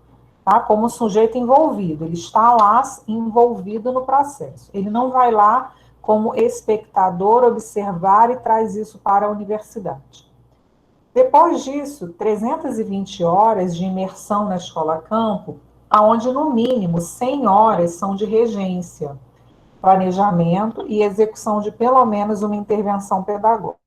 tá? Como sujeito envolvido, ele está lá envolvido no processo. Ele não vai lá como espectador observar e traz isso para a universidade. Depois disso, 320 horas de imersão na escola-campo, onde no mínimo 100 horas são de regência, planejamento e execução de pelo menos uma intervenção pedagógica.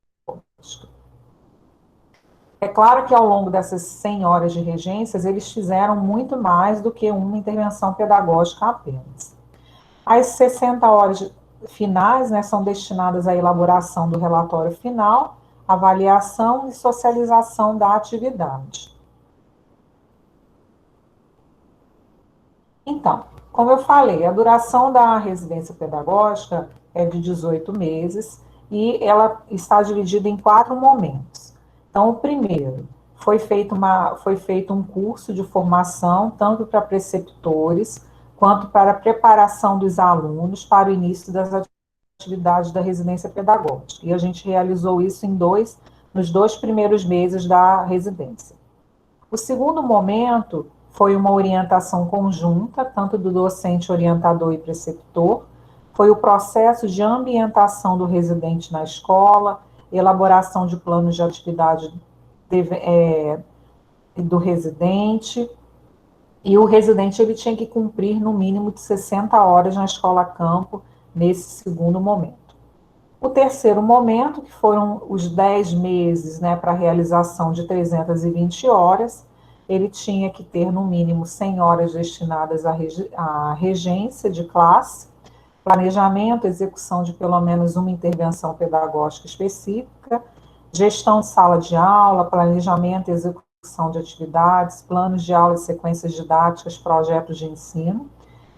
É claro que ao longo dessas 100 horas de regências, eles fizeram muito mais do que uma intervenção pedagógica apenas. As 60 horas finais, né, são destinadas à elaboração do relatório final, avaliação e socialização da atividade. Então, como eu falei, a duração da residência pedagógica é de 18 meses e ela está dividida em 4 momentos. Então, o primeiro, foi feito um curso de formação, tanto para preceptores, quanto para a preparação dos alunos para o início das atividades da residência pedagógica. E a gente realizou isso nos 2 primeiros meses da residência. O segundo momento foi uma orientação conjunta, tanto do docente, orientador e preceptor, foi o processo de ambientação do residente na escola, elaboração de planos de atividade do residente, e o residente ele tinha que cumprir no mínimo de 60 horas na escola campo, nesse segundo momento. O terceiro momento, que foram os 10 meses, né, para a realização de 320 horas, ele tinha que ter no mínimo 100 horas destinadas à regência de classe, planejamento, execução de pelo menos uma intervenção pedagógica específica, gestão de sala de aula, planejamento e execução de atividades, planos de aula e sequências didáticas, projetos de ensino,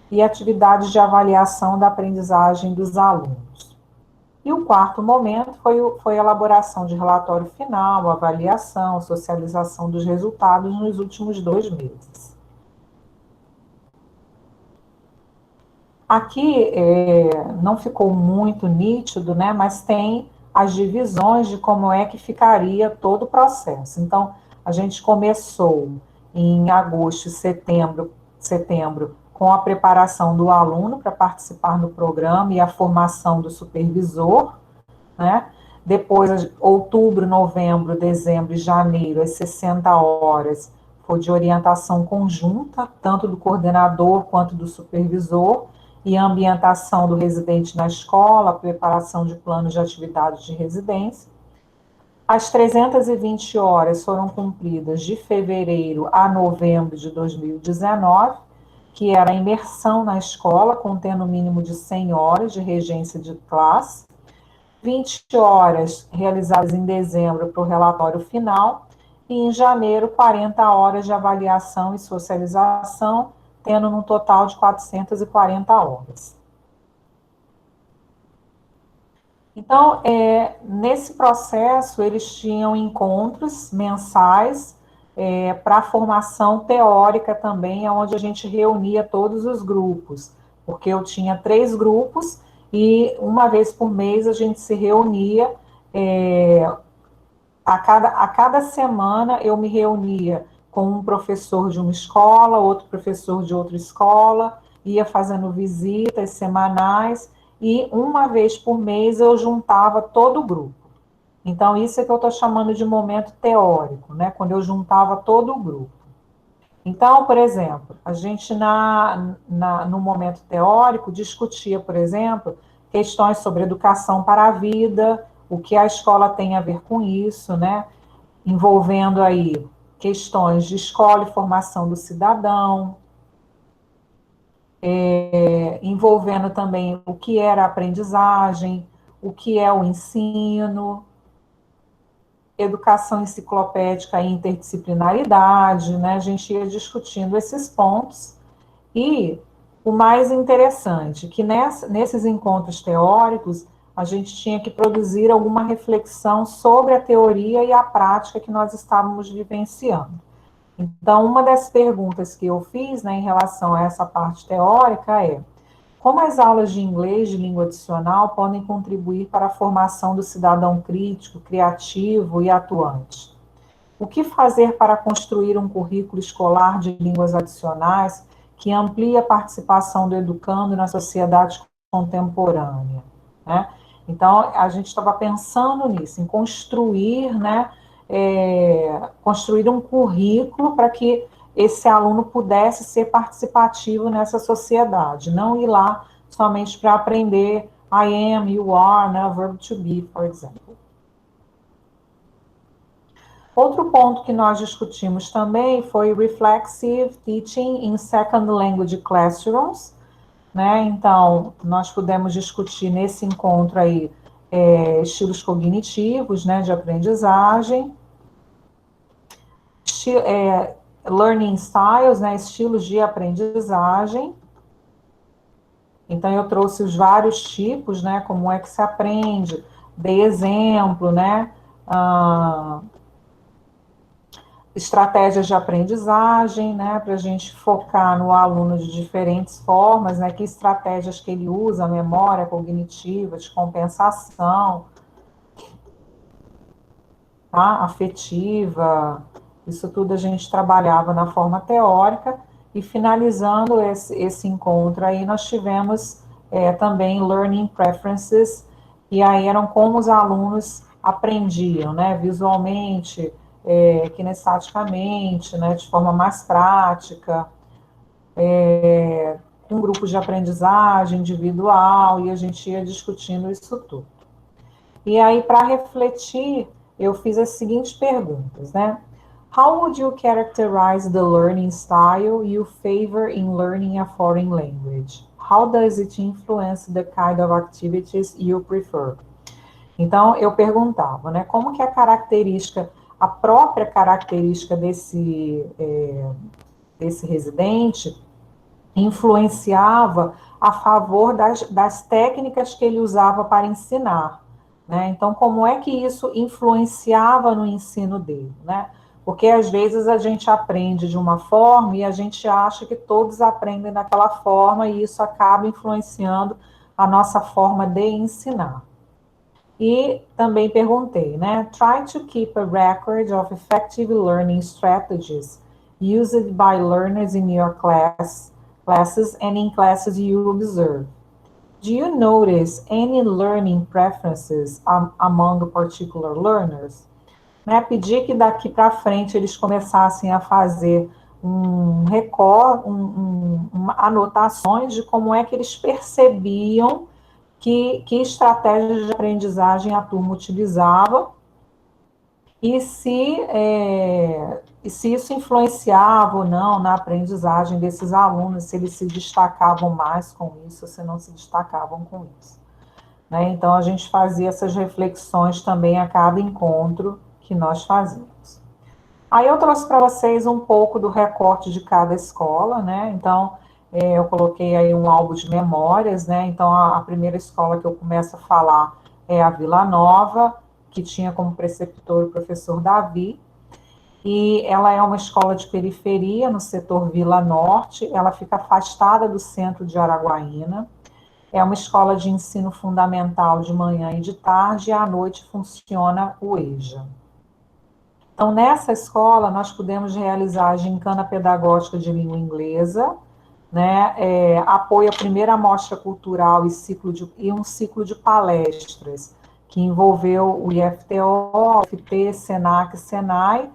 e atividades de avaliação da aprendizagem dos alunos. E o quarto momento foi a elaboração de relatório final, avaliação, socialização dos resultados nos últimos 2 meses. Aqui não ficou muito nítido, né, mas tem as divisões de como é que ficaria todo o processo. Então, a gente começou em agosto e setembro com a preparação do aluno para participar do programa e a formação do supervisor, né? Depois, outubro, novembro, dezembro e janeiro, as 60 horas foi de orientação conjunta, tanto do coordenador quanto do supervisor, e a ambientação do residente na escola, preparação de planos de atividades de residência. As 320 horas foram cumpridas de fevereiro a novembro de 2019, que era a imersão na escola, contendo o mínimo de 100 horas de regência de classe, 20 horas realizadas em dezembro para o relatório final, e em janeiro 40 horas de avaliação e socialização, tendo um total de 440 horas. Então, nesse processo, eles tinham encontros mensais para a formação teórica também, onde a gente reunia todos os grupos, porque eu tinha 3 grupos e uma vez por mês a gente se reunia, a cada semana eu me reunia com um professor de uma escola, outro professor de outra escola, ia fazendo visitas semanais, e uma vez por mês eu juntava todo o grupo. Então, isso é que eu estou chamando de momento teórico, né? Quando eu juntava todo o grupo. Então, por exemplo, a gente no momento teórico discutia, por exemplo, questões sobre educação para a vida, o que a escola tem a ver com isso, né? Envolvendo aí questões de escola e formação do cidadão, envolvendo também o que era a aprendizagem, o que é o ensino, educação enciclopédica e interdisciplinaridade, né? A gente ia discutindo esses pontos, e o mais interessante, que nesses encontros teóricos, a gente tinha que produzir alguma reflexão sobre a teoria e a prática que nós estávamos vivenciando. Então, uma das perguntas que eu fiz, né, em relação a essa parte teórica é: como as aulas de inglês de língua adicional podem contribuir para a formação do cidadão crítico, criativo e atuante? O que fazer para construir um currículo escolar de línguas adicionais que amplie a participação do educando na sociedade contemporânea, né? Então, a gente estava pensando nisso, em construir, né, construir um currículo para que esse aluno pudesse ser participativo nessa sociedade, não ir lá somente para aprender I am, you are, né, verb to be, por exemplo. Outro ponto que nós discutimos também foi Reflexive Teaching in Second Language Classrooms, né? Então, nós pudemos discutir nesse encontro aí estilos cognitivos, né, de aprendizagem, learning styles, né, estilos de aprendizagem. Então, eu trouxe os vários tipos, né, como é que se aprende, dei exemplo, né, estratégias de aprendizagem, né, para a gente focar no aluno de diferentes formas, né, que estratégias que ele usa, memória cognitiva, de compensação, tá, afetiva, Isso tudo a gente trabalhava na forma teórica, e finalizando esse encontro aí, nós tivemos também Learning Preferences, e aí eram como os alunos aprendiam, né, visualmente, kinestaticamente, né, de forma mais prática, com grupos de aprendizagem individual, e a gente ia discutindo isso tudo. E aí, para refletir, eu fiz as seguintes perguntas, né? How would you characterize the learning style you favor in learning a foreign language? How does it influence the kind of activities you prefer? Então, eu perguntava, né, como que a própria característica desse residente influenciava a favor das técnicas que ele usava para ensinar, né? Então, como é que isso influenciava no ensino dele, né? Porque às vezes a gente aprende de uma forma e a gente acha que todos aprendem daquela forma, e isso acaba influenciando a nossa forma de ensinar. E também perguntei, né? Try to keep a record of effective learning strategies used by learners in your classes and in classes you observe. Do you notice any learning preferences among particular learners? Né? Pedir que daqui para frente eles começassem a fazer anotações de como é que eles percebiam que estratégias de aprendizagem a turma utilizava, e se isso influenciava ou não na aprendizagem desses alunos, se eles se destacavam mais com isso, ou se não se destacavam com isso. Né? Então, a gente fazia essas reflexões também a cada encontro que nós fazíamos. Aí eu trouxe para vocês um pouco do recorte de cada escola, né? Então, eu coloquei aí um álbum de memórias, né? Então, a primeira escola que eu começo a falar é a Vila Nova, que tinha como preceptor o professor Davi, e ela é uma escola de periferia, no setor Vila Norte, ela fica afastada do centro de Araguaína, é uma escola de ensino fundamental de manhã e de tarde, e à noite funciona o EJA. Então, nessa escola, nós pudemos realizar a gincana pedagógica de língua inglesa, né, apoio à primeira amostra cultural e um ciclo de palestras, que envolveu o IFTO, UFP, SENAC, SENAI,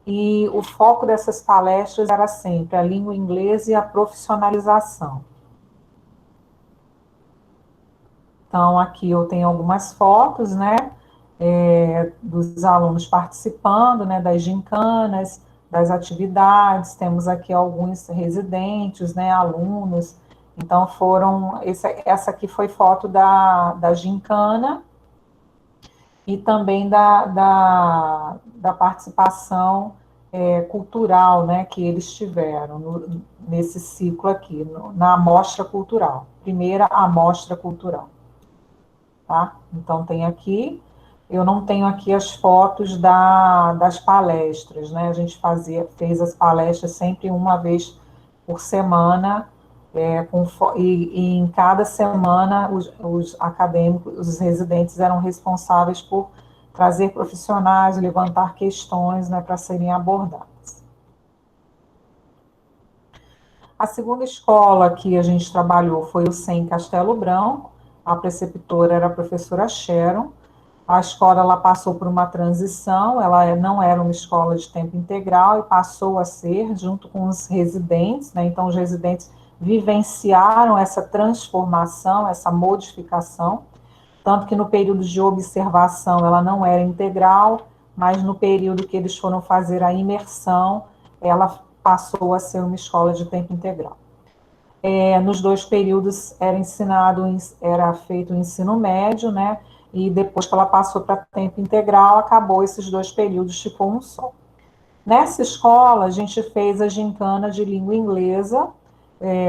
e o foco dessas palestras era sempre a língua inglesa e a profissionalização. Então, aqui eu tenho algumas fotos, né, dos alunos participando, né, das gincanas, das atividades. Temos aqui alguns residentes, né, alunos. Então, essa aqui foi foto da gincana, e também da participação cultural, né, que eles tiveram nesse ciclo aqui, na amostra cultural, primeira amostra cultural. Tá? Então, tem aqui, eu não tenho aqui as fotos das palestras, né? A gente fez as palestras sempre uma vez por semana, e em cada semana os acadêmicos, os residentes eram responsáveis por trazer profissionais, levantar questões, né, para serem abordadas. A segunda escola que a gente trabalhou foi o SEM Castelo Branco. A preceptora era a professora Sharon. A escola ela passou por uma transição, ela não era uma escola de tempo integral e passou a ser, junto com os residentes, né? Então, os residentes vivenciaram essa transformação, essa modificação, tanto que no período de observação ela não era integral, mas no período que eles foram fazer a imersão, ela passou a ser uma escola de tempo integral. Nos dois períodos era feito o ensino médio, né? E depois que ela passou para tempo integral, acabou esses dois períodos, ficou um só. Nessa escola, a gente fez a gincana de língua inglesa,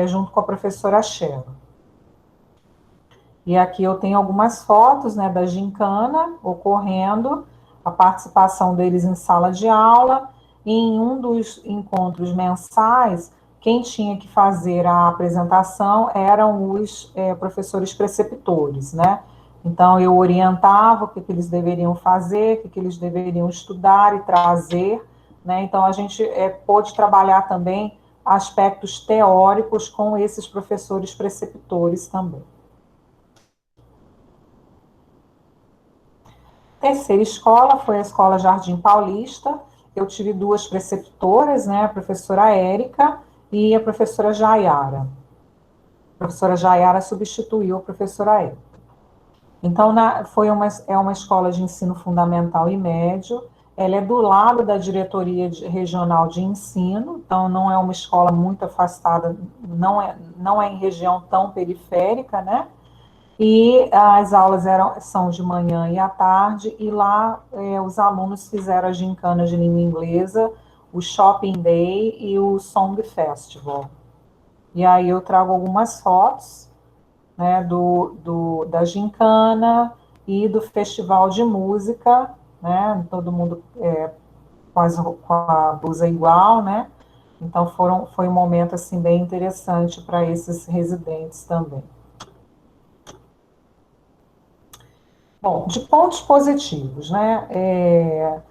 junto com a professora Sharon. E aqui eu tenho algumas fotos, né, da gincana ocorrendo, a participação deles em sala de aula, e em um dos encontros mensais, quem tinha que fazer a apresentação eram os professores preceptores, né? Então, eu orientava o que eles deveriam fazer, o que eles deveriam estudar e trazer, né? Então, a gente pôde trabalhar também aspectos teóricos com esses professores preceptores também. Terceira escola foi a Escola Jardim Paulista. Eu tive duas preceptoras, né, a professora Érica e a professora Jaiara. A professora Jaiara substituiu a professora Érica. Então, é uma escola de ensino fundamental e médio. Ela é do lado da diretoria regional de ensino, então não é uma escola muito afastada, não é em região tão periférica, né? E as aulas são de manhã e à tarde, e lá os alunos fizeram as gincanas de língua inglesa, o Shopping Day e o Song Festival. E aí eu trago algumas fotos, né, da gincana e do festival de música, né, todo mundo com a blusa igual, né, então foi um momento, assim, bem interessante para esses residentes também. Bom, de pontos positivos, né,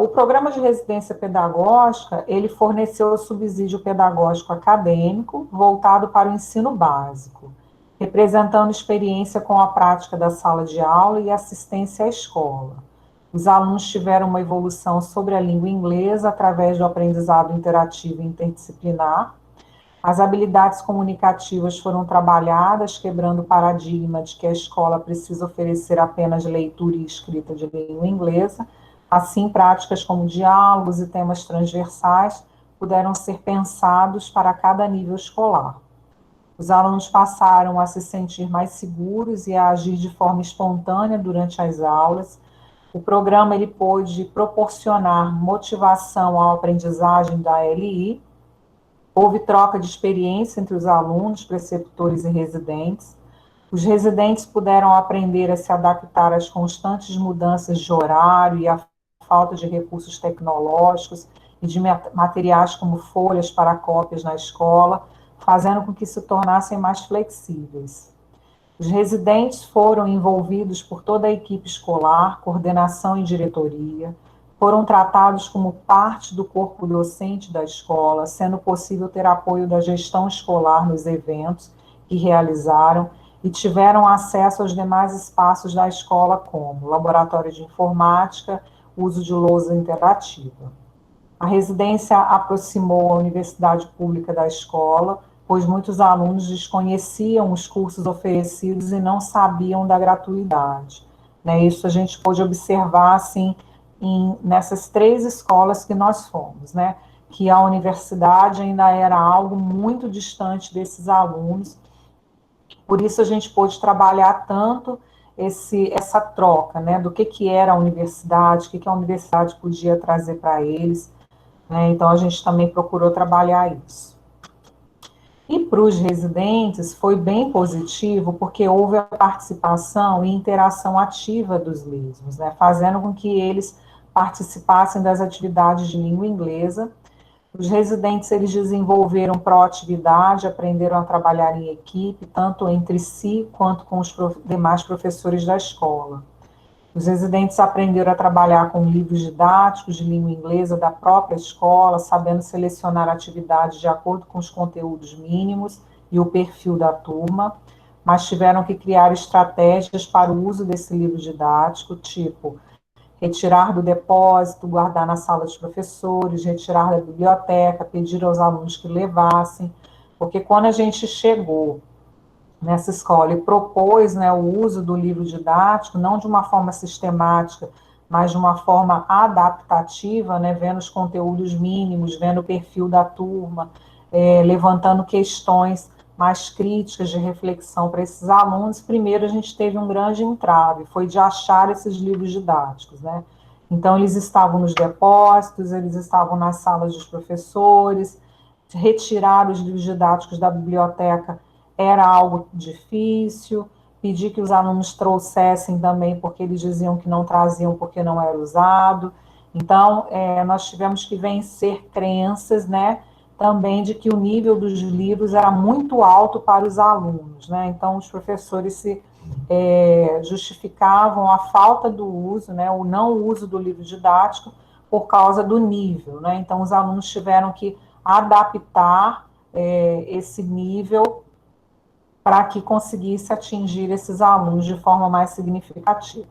o programa de residência pedagógica, ele forneceu subsídio pedagógico acadêmico voltado para o ensino básico, representando experiência com a prática da sala de aula e assistência à escola. Os alunos tiveram uma evolução sobre a língua inglesa através do aprendizado interativo e interdisciplinar. As habilidades comunicativas foram trabalhadas, quebrando o paradigma de que a escola precisa oferecer apenas leitura e escrita de língua inglesa. Assim, práticas como diálogos e temas transversais puderam ser pensados para cada nível escolar. Os alunos passaram a se sentir mais seguros e a agir de forma espontânea durante as aulas. O programa ele pôde proporcionar motivação à aprendizagem da LI. Houve troca de experiência entre os alunos, preceptores e residentes. Os residentes puderam aprender a se adaptar às constantes mudanças de horário e à falta de recursos tecnológicos e de materiais como folhas para cópias na escola, fazendo com que se tornassem mais flexíveis. Os residentes foram envolvidos por toda a equipe escolar, coordenação e diretoria, foram tratados como parte do corpo docente da escola, sendo possível ter apoio da gestão escolar nos eventos que realizaram e tiveram acesso aos demais espaços da escola, como laboratório de informática, uso de lousa interativa. A residência aproximou a universidade pública da escola, pois muitos alunos desconheciam os cursos oferecidos e não sabiam da gratuidade. Né? Isso a gente pôde observar, assim, nessas 3 escolas que nós fomos, né? Que a universidade ainda era algo muito distante desses alunos, por isso a gente pôde trabalhar tanto essa troca, né? Do que era a universidade, o que a universidade podia trazer para eles, né? Então a gente também procurou trabalhar isso. E para os residentes foi bem positivo, porque houve a participação e interação ativa dos mesmos, né, fazendo com que eles participassem das atividades de língua inglesa. Os residentes, eles desenvolveram proatividade, aprenderam a trabalhar em equipe, tanto entre si, quanto com os demais professores da escola. Os residentes aprenderam a trabalhar com livros didáticos de língua inglesa da própria escola, sabendo selecionar atividades de acordo com os conteúdos mínimos e o perfil da turma, mas tiveram que criar estratégias para o uso desse livro didático, tipo retirar do depósito, guardar na sala dos professores, retirar da biblioteca, pedir aos alunos que levassem, porque quando a gente chegou nessa escola e propôs, né, o uso do livro didático, não de uma forma sistemática, mas de uma forma adaptativa, né, vendo os conteúdos mínimos, vendo o perfil da turma, levantando questões mais críticas de reflexão para esses alunos. Primeiro a gente teve um grande entrave, foi de achar esses livros didáticos, né? Então eles estavam nos depósitos, eles estavam nas salas dos professores, retirar os livros didáticos da biblioteca era algo difícil, pedir que os alunos trouxessem também, porque eles diziam que não traziam porque não era usado. Então, nós tivemos que vencer crenças, né, também de que o nível dos livros era muito alto para os alunos, né? Então, os professores justificavam a falta do uso, né, o não uso do livro didático, por causa do nível, né? Então, os alunos tiveram que adaptar esse nível para que conseguisse atingir esses alunos de forma mais significativa.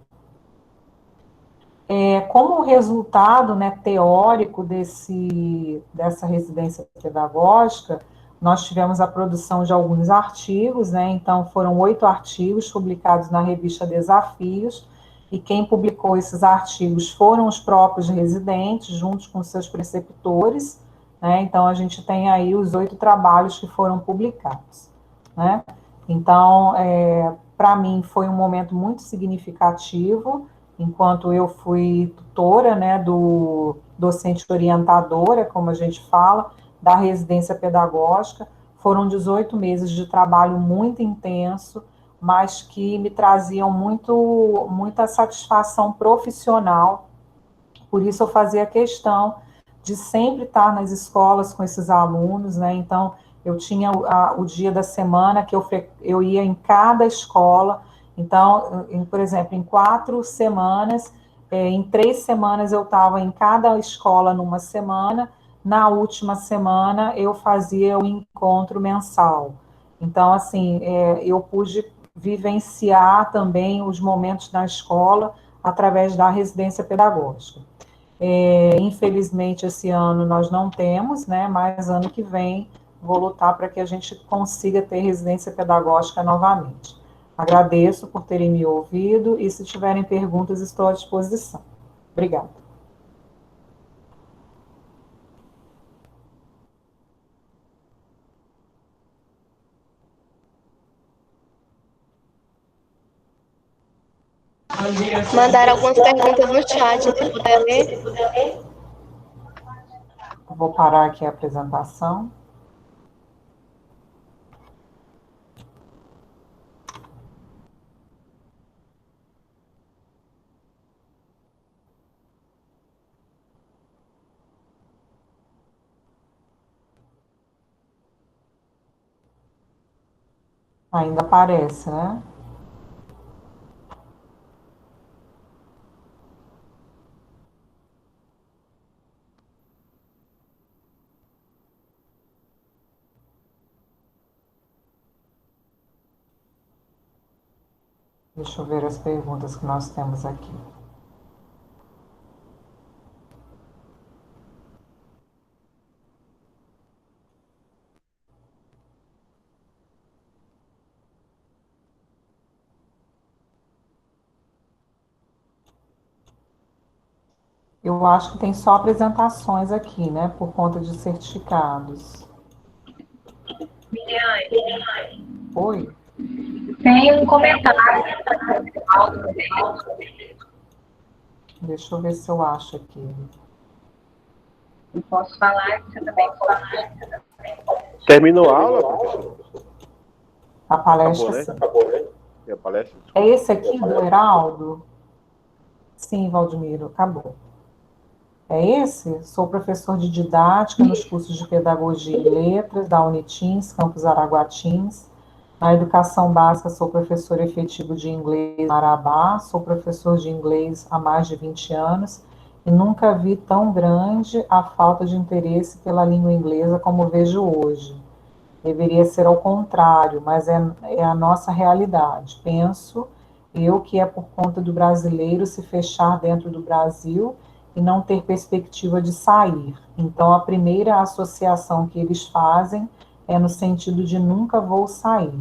Como resultado, né, teórico dessa residência pedagógica, nós tivemos a produção de alguns artigos, né? Então foram 8 artigos publicados na revista Desafios, e quem publicou esses artigos foram os próprios residentes, juntos com seus preceptores, né? Então a gente tem aí os 8 trabalhos que foram publicados, né? Então, para mim foi um momento muito significativo, enquanto eu fui tutora, né, docente orientadora, como a gente fala, da residência pedagógica. Foram 18 meses de trabalho muito intenso, mas que me traziam muita satisfação profissional. Por isso eu fazia questão de sempre estar nas escolas com esses alunos, né? Então, eu tinha o dia da semana que eu ia em cada escola. Então, por exemplo, em 4 semanas, em 3 semanas eu estava em cada escola numa semana, na última semana eu fazia o encontro mensal. Então, assim, eu pude vivenciar também os momentos na escola através da residência pedagógica. Infelizmente, esse ano nós não temos, né, mas ano que vem vou lutar para que a gente consiga ter residência pedagógica novamente. Agradeço por terem me ouvido e, se tiverem perguntas, estou à disposição. Obrigada. Mandaram algumas perguntas no chat, se puder ler. Vou parar aqui a apresentação. Ainda aparece, né? Deixa eu ver as perguntas que nós temos aqui. Eu acho que tem só apresentações aqui, né? Por conta de certificados. Miriane, Oi? tem um comentário. Deixa eu ver se eu acho aqui. Eu posso falar, você também pode falar. Terminou a aula, professor? A palestra, Acabou, né? sim. Acabou, né? E a palestra? É esse aqui do Heraldo? Sim, Valdemiro, acabou. É esse? Sou professor de didática nos cursos de Pedagogia e Letras da Unitins, Campus Araguatins. Na educação básica, sou professor efetivo de inglês em Marabá, sou professor de inglês há mais de 20 anos e nunca vi tão grande a falta de interesse pela língua inglesa como vejo hoje. Deveria ser ao contrário, mas é a nossa realidade. Penso eu que é por conta do brasileiro se fechar dentro do Brasil e não ter perspectiva de sair. Então, a primeira associação que eles fazem é no sentido de nunca vou sair.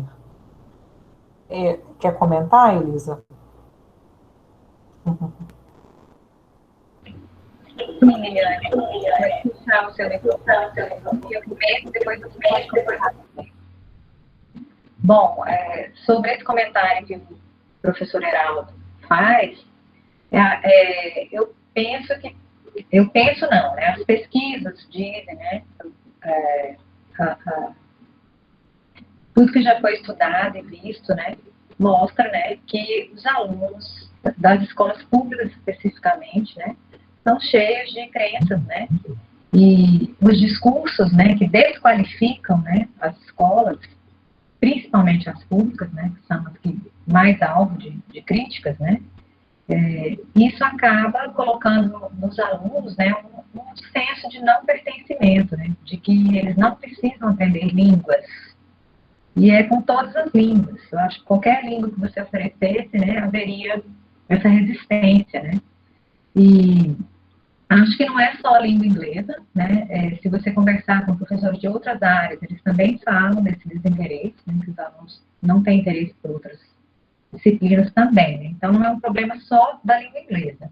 Quer comentar, Elisa? Sim, Liliane. Vai puxar o seu microfone. Eu começo, depois você pode comentar. Bom, sobre esse comentário que o professor Heraldo faz, eu penso não, né? As pesquisas dizem, né? Tudo que já foi estudado e visto, né? Mostra, né? Que os alunos das escolas públicas especificamente, né? São cheios de crenças, né? E os discursos, né? Que desqualificam, né? As escolas, principalmente as públicas, né? Que são as que mais alvo de críticas, né? Isso acaba colocando nos alunos, né, um senso de não pertencimento, né, de que eles não precisam aprender línguas. E é com todas as línguas. Eu acho que qualquer língua que você oferecesse, né, haveria essa resistência, né. E acho que não é só a língua inglesa, né, se você conversar com professores de outras áreas, eles também falam desse desinteresse, né, que os alunos não têm interesse por outras disciplinas também, né? Então não é um problema só da língua inglesa.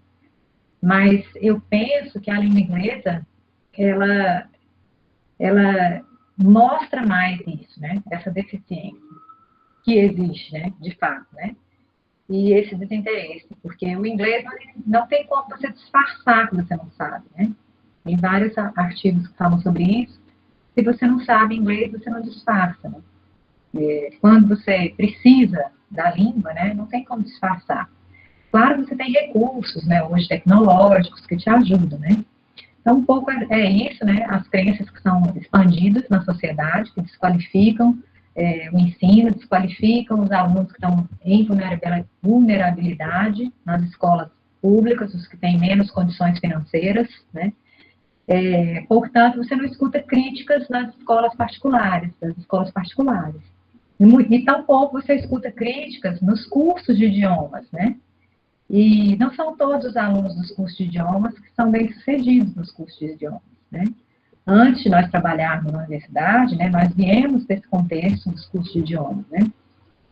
Mas eu penso que a língua inglesa, ela mostra mais isso, né? Essa deficiência que existe, né? De fato, né? E esse desinteresse, porque o inglês não tem como você disfarçar que você não sabe, né? Tem vários artigos que falam sobre isso. Se você não sabe inglês, você não disfarça, né? Quando você precisa da língua, né? Não tem como disfarçar. Claro que você tem recursos, né? Hoje tecnológicos que te ajudam, né? Então, um pouco é isso, né? As crenças que são expandidas na sociedade, que desqualificam o ensino, desqualificam os alunos que estão em vulnerabilidade nas escolas públicas, os que têm menos condições financeiras, né? Portanto, você não escuta críticas nas escolas particulares, das escolas particulares. E tampouco você escuta críticas nos cursos de idiomas, né? E não são todos os alunos dos cursos de idiomas que são bem-sucedidos nos cursos de idiomas, né? Antes de nós trabalharmos na universidade, né, nós viemos desse contexto dos cursos de idiomas, né?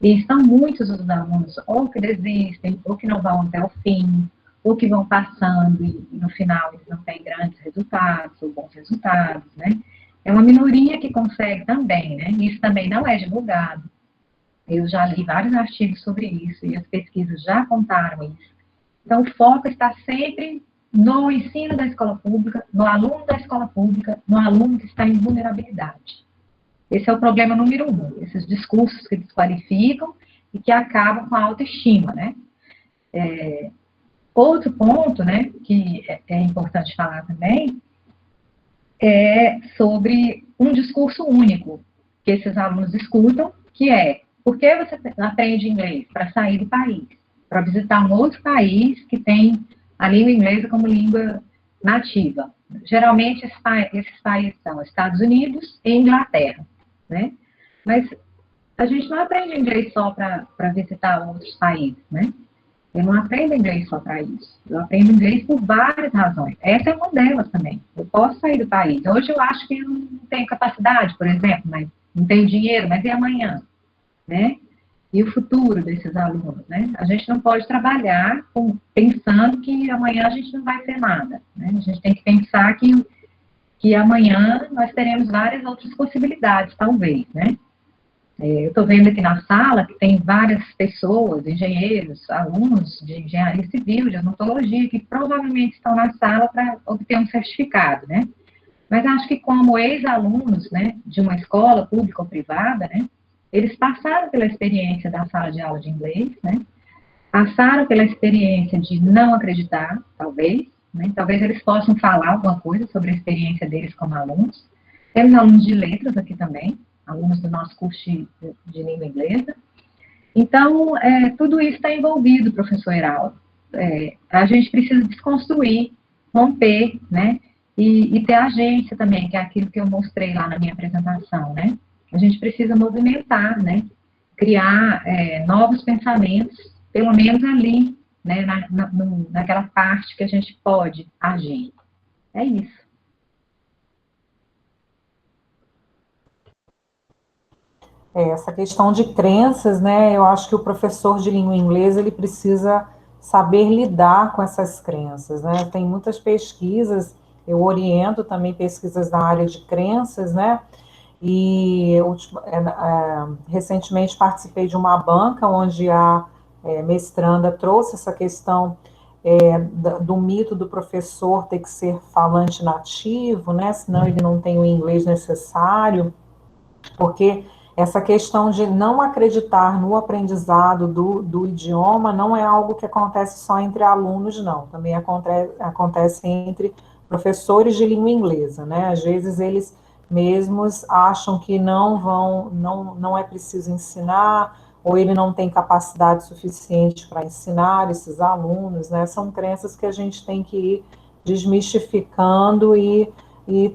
E são muitos os alunos ou que desistem, ou que não vão até o fim, ou que vão passando e no final eles não têm grandes resultados, ou bons resultados, né? É uma minoria que consegue também, né? Isso também não é divulgado. Eu já li vários artigos sobre isso e as pesquisas já apontaram isso. Então, o foco está sempre no ensino da escola pública, no aluno da escola pública, no aluno que está em vulnerabilidade. Esse é o problema número 1, esses discursos que desqualificam e que acabam com a autoestima, né? Outro ponto, né, que é importante falar também, é sobre um discurso único que esses alunos escutam, que é: por que você aprende inglês? Para sair do país, para visitar um outro país que tem a língua inglesa como língua nativa. Geralmente, esses países são Estados Unidos e Inglaterra, né? Mas a gente não aprende inglês só para visitar outros países, né? Eu não aprendo inglês só para isso. Eu aprendo inglês por várias razões. Essa é uma delas também. Eu posso sair do país. Hoje eu acho que eu não tenho capacidade, por exemplo, mas não tenho dinheiro, mas e amanhã? Né? E o futuro desses alunos, né? A gente não pode trabalhar pensando que amanhã a gente não vai ter nada, né? A gente tem que pensar que amanhã nós teremos várias outras possibilidades, talvez, né? Eu estou vendo aqui na sala que tem várias pessoas, engenheiros, alunos de engenharia civil, de odontologia, que provavelmente estão na sala para obter um certificado, né? Mas acho que como ex-alunos, né, de uma escola pública ou privada, né, eles passaram pela experiência da sala de aula de inglês, né? Passaram pela experiência de não acreditar, talvez, né? Talvez eles possam falar alguma coisa sobre a experiência deles como alunos. Temos alunos de letras aqui também, alunos do nosso curso de língua inglesa. Então, tudo isso está envolvido, professor Heraldo. A gente precisa desconstruir, romper, né? E ter agência também, que é aquilo que eu mostrei lá na minha apresentação, né? A gente precisa movimentar, né? Criar novos pensamentos, pelo menos ali, né? Naquela parte que a gente pode agir. É isso. Essa questão de crenças, né? Eu acho que o professor de língua inglesa ele precisa saber lidar com essas crenças, né? Tem muitas pesquisas, eu oriento também pesquisas na área de crenças, né? E recentemente participei de uma banca onde a mestranda trouxe essa questão do mito do professor ter que ser falante nativo, né? Senão ele não tem o inglês necessário, porque essa questão de não acreditar no aprendizado do idioma não é algo que acontece só entre alunos, não. Também acontece entre professores de língua inglesa, né? Às vezes eles mesmos acham que não é preciso ensinar, ou ele não tem capacidade suficiente para ensinar esses alunos, né? São crenças que a gente tem que ir desmistificando e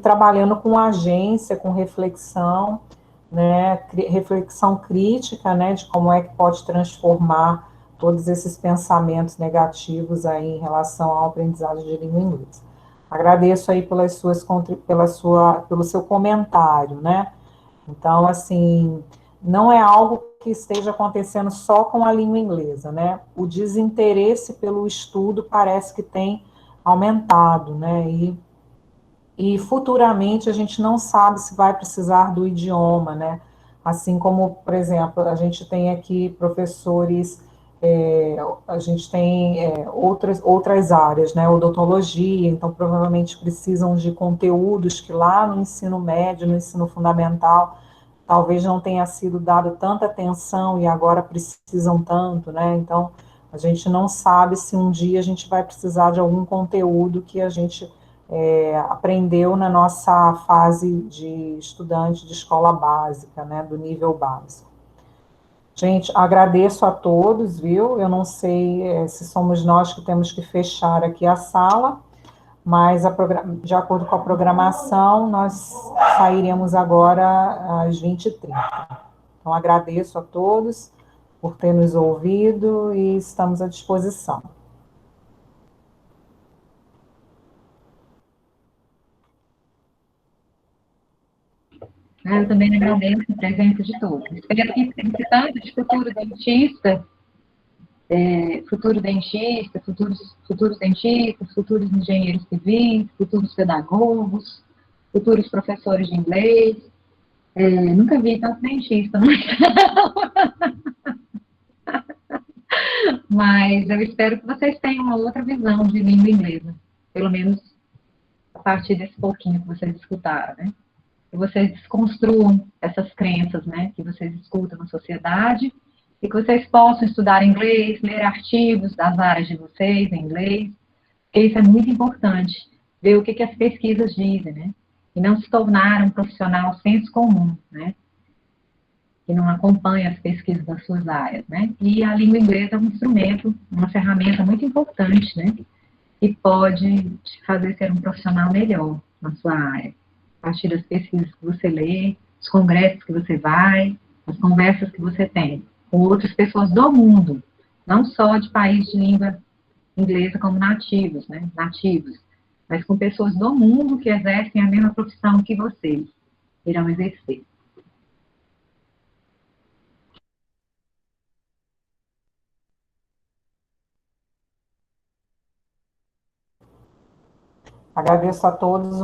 trabalhando com agência, com reflexão, né? Reflexão crítica, né? De como é que pode transformar todos esses pensamentos negativos aí em relação ao aprendizado de língua inglesa. Agradeço aí pelo seu comentário, né? Então, assim, não é algo que esteja acontecendo só com a língua inglesa, né? O desinteresse pelo estudo parece que tem aumentado, né? E futuramente a gente não sabe se vai precisar do idioma, né? Assim como, por exemplo, a gente tem aqui professores, a gente tem outras áreas, né? Odontologia, então provavelmente precisam de conteúdos que lá no ensino médio, no ensino fundamental, talvez não tenha sido dado tanta atenção e agora precisam tanto, né? Então, a gente não sabe se um dia a gente vai precisar de algum conteúdo que a gente aprendeu na nossa fase de estudante de escola básica, né, do nível básico. Gente, agradeço a todos, viu? Eu não sei se somos nós que temos que fechar aqui a sala, mas de acordo com a programação, nós sairemos agora às 20h30. Então, agradeço a todos por ter nos ouvido e estamos à disposição. Eu também agradeço a presença de todos. Espero que esse tanto de futuro dentista, futuros dentistas, futuros engenheiros civis, futuros pedagogos, futuros professores de inglês. Nunca vi tanto dentista, mas eu espero que vocês tenham uma outra visão de língua inglesa, pelo menos a partir desse pouquinho que vocês escutaram, né? Que vocês desconstruam essas crenças, né, que vocês escutam na sociedade, e que vocês possam estudar inglês, ler artigos das áreas de vocês em inglês, porque isso é muito importante, ver o que as pesquisas dizem, né, e não se tornar um profissional senso comum, né, que não acompanha as pesquisas das suas áreas, né, e a língua inglesa é um instrumento, uma ferramenta muito importante, né, que pode te fazer ser um profissional melhor na sua área, a partir das pesquisas que você lê, os congressos que você vai, as conversas que você tem com outras pessoas do mundo, não só de países de língua inglesa como nativos, né, nativos, mas com pessoas do mundo que exercem a mesma profissão que vocês irão exercer. Agradeço a todos.